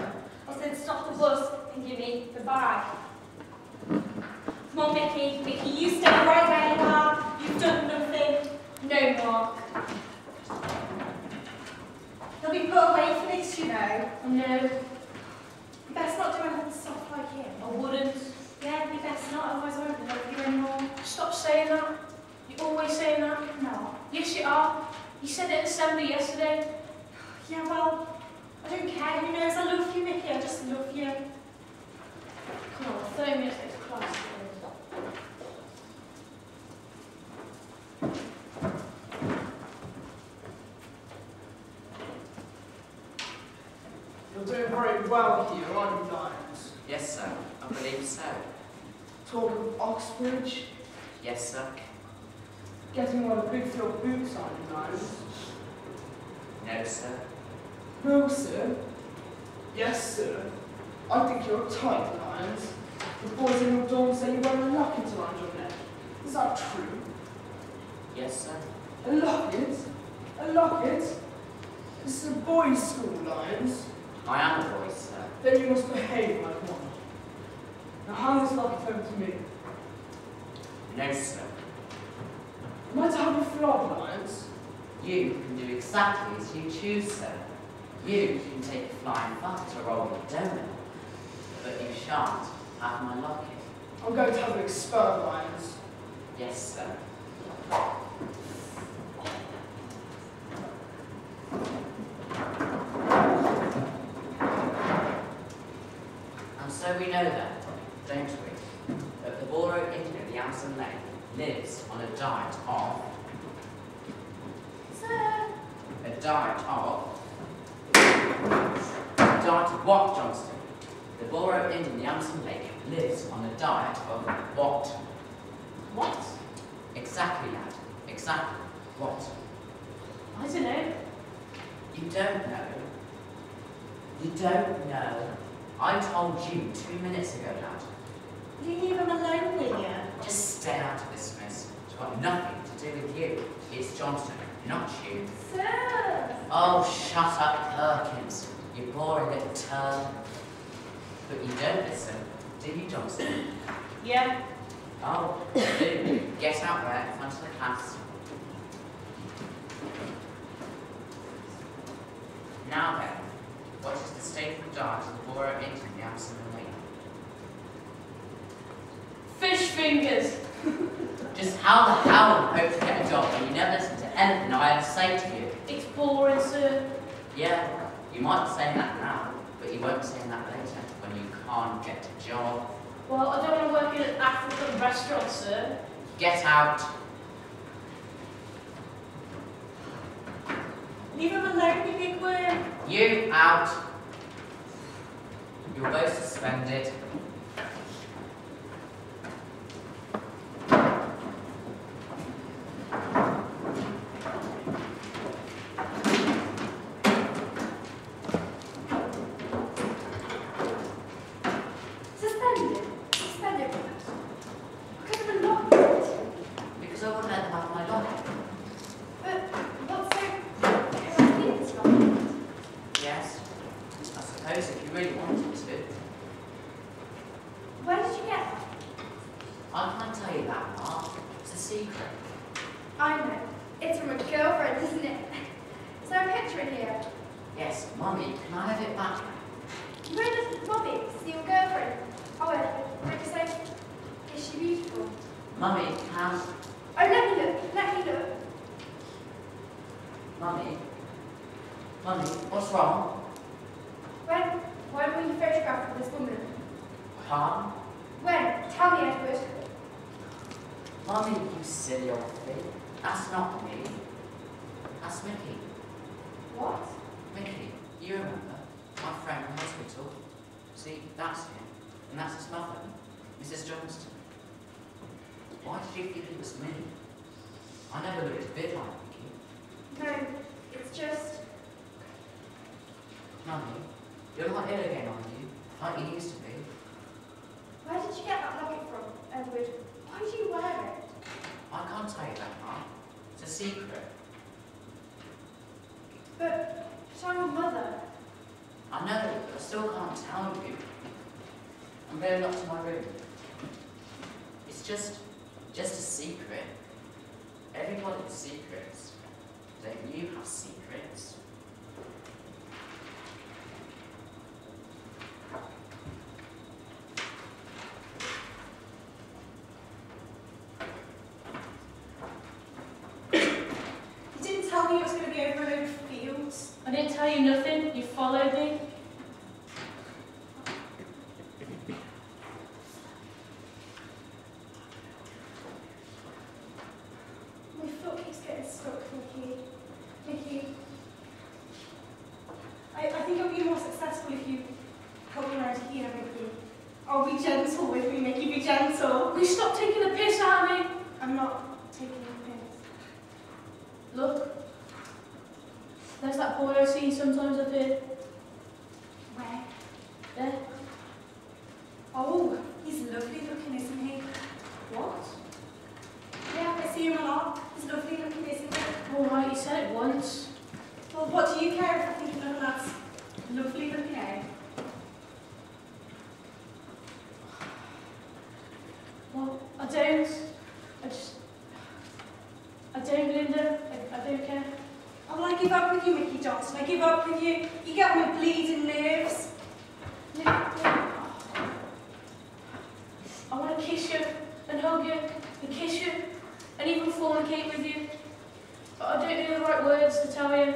I said stop the bus and give me the bag. Come on, Mickey. Mickey, you stay right where you are. You've done nothing. No, Mark. He'll be put away for this, you know. No, You best not do anything soft like him. I wouldn't. Yeah, you best not, otherwise I won't love you anymore. Stop saying that. You're always saying that. No. Yes, you are. You said it at assembly yesterday. Yeah, well, I don't care. Who knows? I love you, Mickey. I just love you. Come on, 30 minutes later, class. You're doing very well here, aren't you, Lions? Yes, sir. I believe so. Talk of Oxbridge, Yes, sir. getting one of the big field boots, aren't you, Lions? No, sir. No, sir. Yes, sir. I think you're tight, Lions. The boys in your dorm say you wear a locket around your neck. Is that true? Yes, sir. A locket? A locket? This is a boys' school, Lions. I am a boy, sir. Then you must behave like one. Now hand this locket over to me. No, sir. Am I to have you flogged, Lions? You can do exactly as you choose, sir. You can take a flying fuck to roll a donut, but you shan't have my locket. I'm going to have you expelled, Lions. Yes, sir. And so we know then, don't we, that the Boro Indian of the Amazon Lake lives on a diet of... Sir, A diet of... A diet of what, Johnston? The Boro Indian of the Amazon Lake lives on a diet of what? What? Exactly, lad. Exactly. What? I don't know. You don't know. You don't know. I told you 2 minutes ago, lad. Leave him alone, will you? Just stay out of this, miss. It's got nothing to do with you. It's Johnston, not you. sir. Oh, shut up, Perkins. You boring little turd. But you don't listen, do you, Johnston? Yeah. Oh, do. Get out there in front of the class. Now then, what is the state of the diet of the Boro Indian in the Amazon Lake? Fish fingers. Just how the hell do you hope to get a job when you never listen to anything I have to say to you? It's boring, sir. Yeah, you might be saying that now, but you won't be saying that later when you can't get a job. Well, I don't want to work in an African restaurant, sir. Get out. Leave him alone, you big worm. You out. You're both suspended. Suspended. Suspended. Because of a locket. Because I wouldn't let them have my locket. But what's so carefully this locket? Yes, I suppose if you really wanted to. Where did you get that? I can't tell you that, Mark. It's a secret. I know. It's from a girlfriend, isn't it? Is there a picture in here? Yes, Mummy, can I have it back? Where does Bobby see your girlfriend? Oh, what did you say? Is she beautiful? Mummy, can... Oh, let me look. Let me look. Mummy? Mummy, what's wrong? When were you photographed with this woman? Pardon? When? Tell me, Edward. Mummy, you silly old thing. That's not me. That's Mickey. What? Mickey, you remember? My friend in hospital. See, that's him. And that's his mother, Mrs. Johnston. Why did you think it was me? I never looked a bit like Mickey. No, it's just... Mummy, you're not ill again, are you? Like you used to be. Where did you get that locket from, Edward? Why do you wear it? I can't tell you that, Mum. It's a secret. But I'm your mother. I know, but I still can't tell you. I'm going up to my room. It's just a secret. Everybody has secrets. Don't you have secrets? You didn't tell me it was going to be over a load of fields. I didn't tell you nothing. You followed me. My foot keeps getting stuck, Mickey. Mickey, Oh, be gentle with me, Mickey, be gentle. Will you stop taking the piss out of me? I'm not taking the piss. Look. There's that boy I see sometimes up here. Where? There. Oh, he's lovely looking, isn't he? What? Yeah, I see him a lot. He's lovely looking, isn't he? All right, you said it once. Well, what do you care if I think another lad's lovely looking, eh? Well, I don't. I don't, Linda. I don't care. Oh, well, I give up with you, Mickey Johnson. I give up with you. You get on my bleeding nerves. I want to kiss you and hug you and kiss you and even fornicate with you. But I don't know the right words to tell you.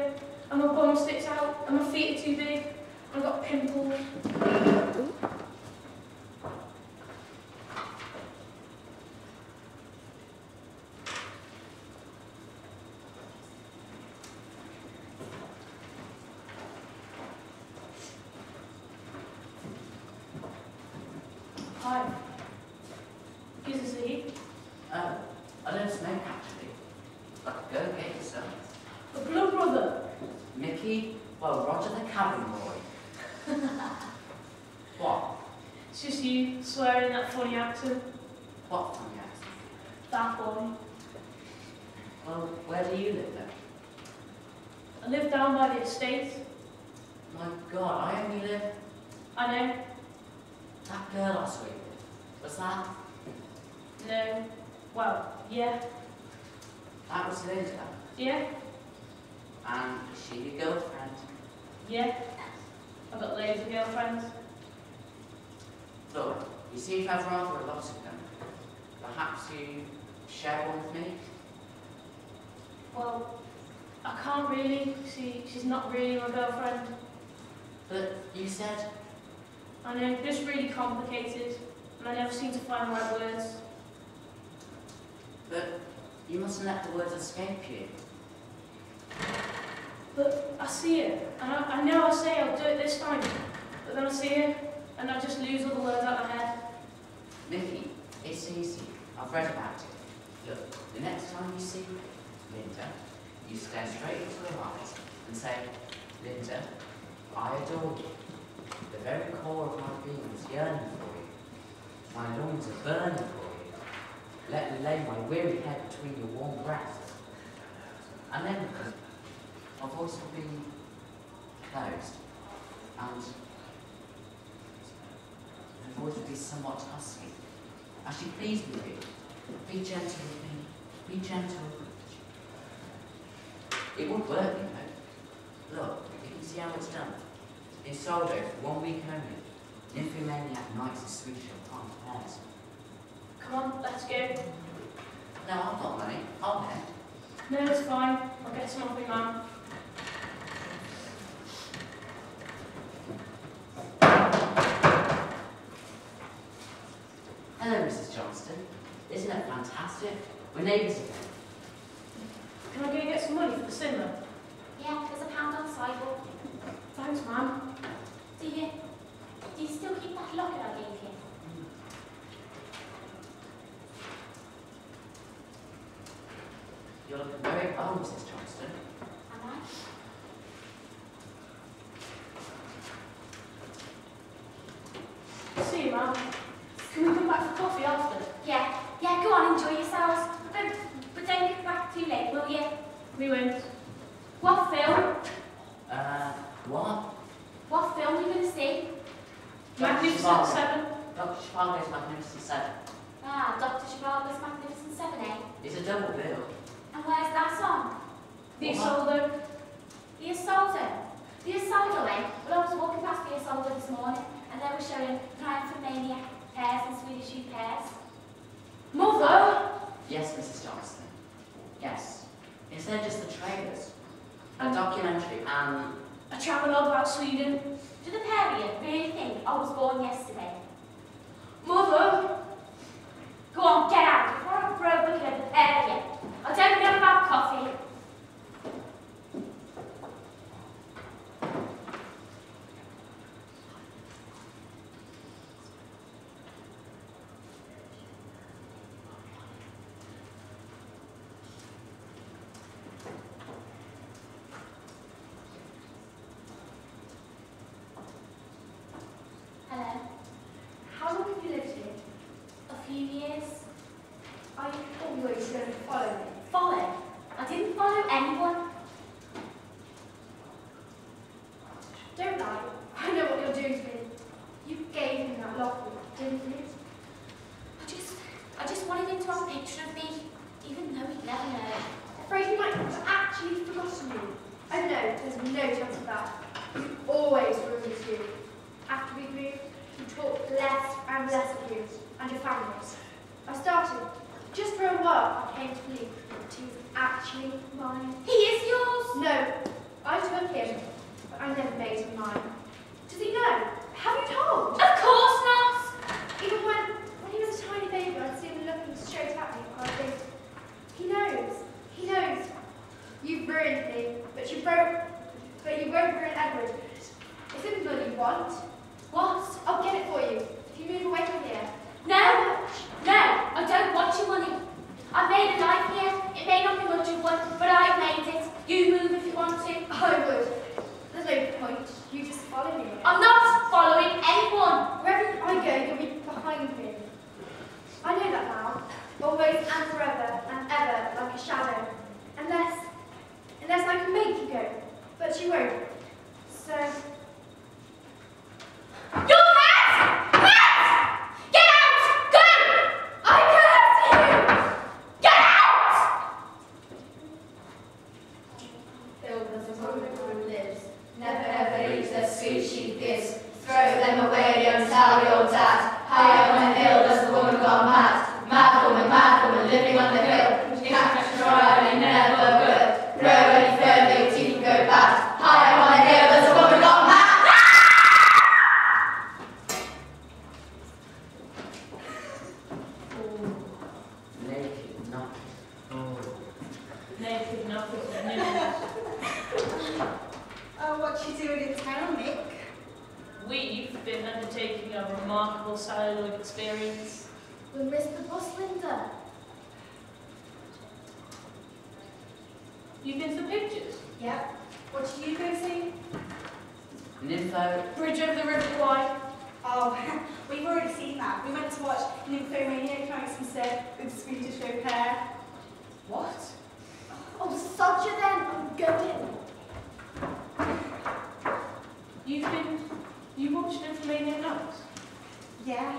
And my bum sticks out and my feet are too big and I've got pimples. Hi. Is this he? I don't smoke actually. But go get yourself. A blood brother. Mickey, well, Roger the cabin boy. What? It's just you swearing in that funny accent. What funny accent? That boy. Well, where do you live then? I live down by the estate. My God, I only live... I know. That girl I sleep with. Was that? No. Well, yeah. That was Linda. Yeah. And is she your girlfriend? Yeah. I've got loads of girlfriends. Look, you seem to have rather a lot of them. Perhaps you share one with me? Well, I can't really. She's not really my girlfriend. But you said... I know, just really complicated. And I never seem to find the right words. But you mustn't let the words escape you. But I see it, and I know I say I'll do it this time, but then I see it, and I just lose all the words out of my head. Mickey, it's easy. I've read about it. Look, the next time you see Linda, you stare straight into her eyes and say, Linda, I adore you. The very core of my being is yearning for you. My lungs are burning for you. Let me lay my weary head between your warm breasts. And then my voice will be closed, and her voice will be somewhat husky. As she pleads with you, be gentle with me, be gentle. It would work, you know. Look, you can see how it's done. In Soldo, for 1 week only, Nymphomaniac nights of sweet champagne pairs. Come on, let's go. No, I've got money. I'll pay. No, it's fine. I'll get some off my mum. Hello, Mrs. Johnston. Isn't it fantastic? We're neighbours again. Can I go get some money for the cinema? Yeah, there's £1 on the sidewalk. Thanks, ma'am. Do you still keep that locket I gave you? You're looking very well, Mrs. Johnston. Am I? See you, ma'am. Can we come back for coffee after? Yeah, go on, enjoy yourselves. But don't get back too late, will you? We won't. What film? What? What film are you going to see? Magnificent Seven. Dr. Chicago's Magnificent Seven. Ah, Dr. Chicago's Magnificent Seven, eh? It's a double bill. And where's that on? The What? Isolde. The Isolde. The Isolde, eh? Well, I was walking past the Isolde this morning, and they were showing Nymphomaniac pears and Swedish sheep pears. Mother! Yes, Mrs. Johnston. Yes. Instead, just the trailers. A documentary and... A travelogue about Sweden. Do the pair of you really think I was born yesterday? Mother! Go on, get out before I throw looking at the pair of you. I don't know about coffee. and your families. I started. Just for a while, I came to believe that he was actually mine. He is yours? No, I took him, but I never made him mine. Does he know? Have you told? Of course not. Even when he was a tiny baby, I'd see him looking straight at me, and I'd think, he knows. He knows. You've ruined me, but you won't ruin Edward. Is it the blood you want? What? I'll get it for you, if you move away from here. No, no, I don't want your money. I've made a life here. It may not be what you want, but I've made it. You move if you want to. I would. There's no point. You just follow me. I'm not following anyone. Wherever I go, you'll be behind me. I know that now. Always and forever and ever, like a shadow. Unless I can make you go. But you won't. So... You're mad! Mad! Get out! Go! I curse you! Get out! Filled with a woman who lives, never ever eats the sweet she gives. Throw them away, don't tell your dad. High on the hill, does the woman gone mad? Mad woman, living on the hill. She can't try, and never will. Grow any further, your teeth go bad. High on the hill, does the woman gone mad? Naked, not. Oh. Naked, nothing. Oh, what you doing in town, Nick? We've been undertaking a remarkable celluloid experience. We missed the bus, Linda. You've been to the pictures? Yep. What did you go see? Nympho. Bridge over the River Kwai. Oh, we've already seen that. We went to watch Nymphomania Christ instead with the Swedish au pair. What? Oh, such a then. I'm going. You watched Nymphomania Nights? Yeah.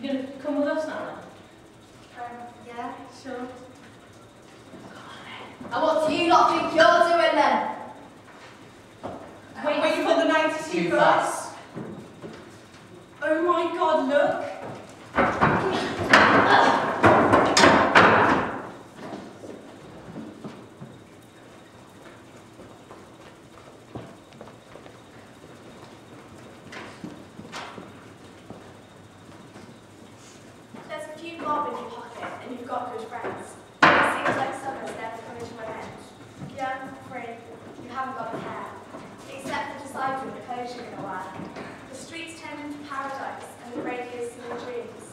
You gonna come with us now Yeah, sure. And what do you lot think you're doing then? Waiting for the 92 bus. Oh my god, look. There's a few bob in your pocket, and you've got good friends. It seems like summer's never coming to an end. Young, free, you haven't got a care, except for deciding the clothes you're going to wear. The streets turn into paradise, and the radios sing your dreams.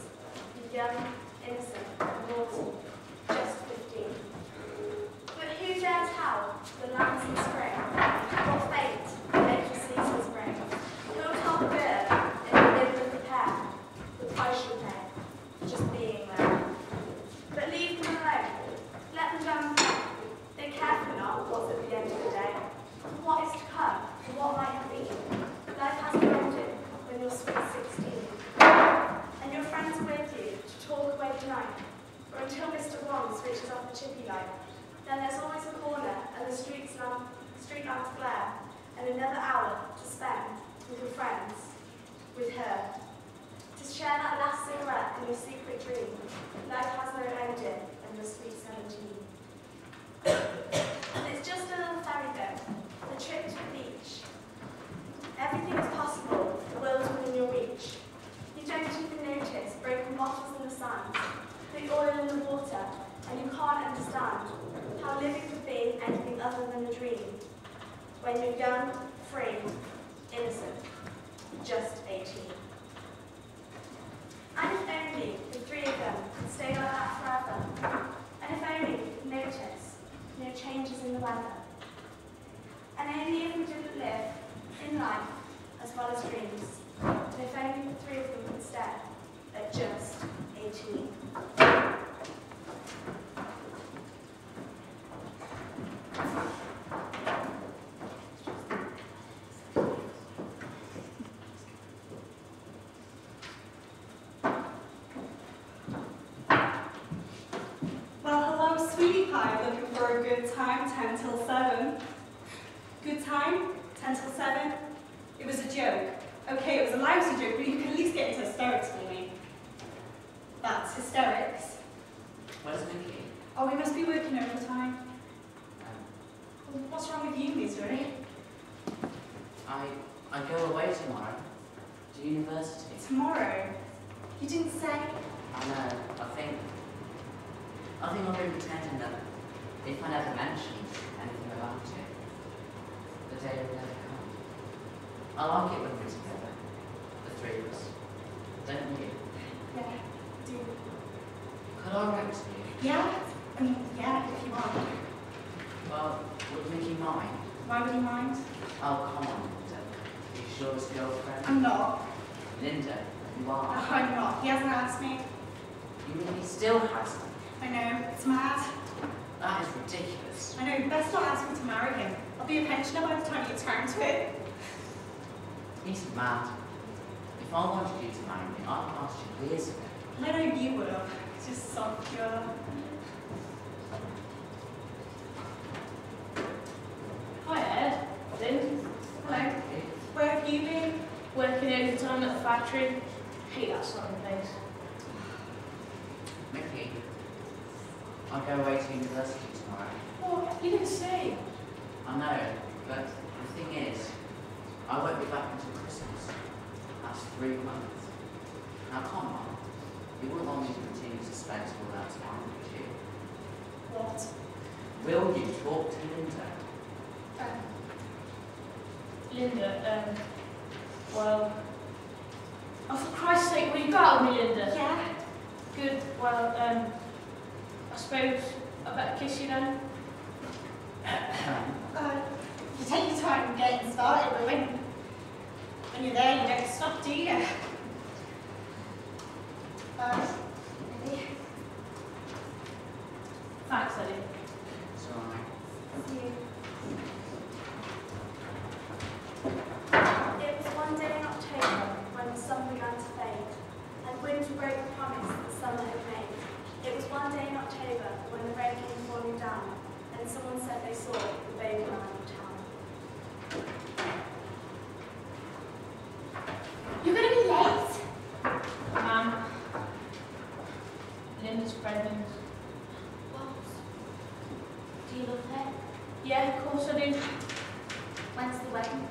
You're young, innocent, and naughty, just 15. But who dares tell the lands in spring? What fate make you seasons bring? Who'll top a bird in the middle of the pair? The price you'll pay, just being there. But leave them alone. Let them go and play. They care for not what's at the end of the day. What is to come, and what might have been. Life has ended when you're sweet 16. And your friends are with you to talk away the night, or until Mr. Wong switches off the chippy light. Then there's always a corner, and the street lamps glare, and another hour to spend with your friends, with her. To share that last cigarette and your secret dream. Life has no ending, and you're sweet 17. And it's just a little ferry boat, a trip to the beach. Everything is possible, the world's within your reach. You don't even notice broken bottles in the sand, the oil in the water, and you can't understand how living could be anything other than a dream. When you're young, free, innocent, just 18. And if only the three of them could stay like that forever. And if only we could notice no changes in the weather. And only if we didn't live in life as well as dreams. And if only the three of them could stay at just 18. Well, hello, sweetie pie, looking for a good time, 10 till 7. Good time, 10 till 7. It was a joke. Okay, it was a lousy joke, but you can at least get into hysterics for me. That's hysterics. Where's Mickey? Oh, we must be working overtime. Um, What's wrong with you, misery? I go away tomorrow to university. Tomorrow? You didn't say? I know. I think I'll be pretending that if I never mentioned anything about it, the day will never come. I like it when we're together, the three of us. Don't you? Yeah, do. Could I write to you? Yeah? I mean, yeah, if you want. Well, would Mickey mind? Why would you mind? Oh, come on, Linda. Are you sure his girlfriend? I'm not. Linda, you No, are. I'm not. He hasn't asked me. You mean he still hasn't? I know, it's mad. That is ridiculous. I know, best not ask me to marry him. I'll be a pensioner by the time you turn to it. He's mad. If I wanted you to marry me, I'd have asked you years ago. I know you would have. It's just so pure. Hi Ed. Lynn. Hello. Where have you been? Working overtime at the factory. Hate that sort of place. Mickey, I go away to university tomorrow. Oh, you didn't say. I know, but the thing is, I won't be back until Christmas. That's 3 months. Now come on, you wouldn't want me to continue to spend all that time with you. What? Will you talk to Linda? Linda, well... Oh, for Christ's sake, will you go out with me, Linda? Yeah? Good, well, I suppose I better kiss you then. You take your time getting started, but when you're there, you don't stop, do you? Maybe. Thanks, Eddie. It's alright. See you. It was one day in October when the sun began to fade, and winter broke the promise the summer had made. It was one day in October when the rain came falling down, and someone said they saw the baby man of town. You're going to be late. Linda's pregnant. What? Do you love her? Yeah, of course I do. When's the wedding?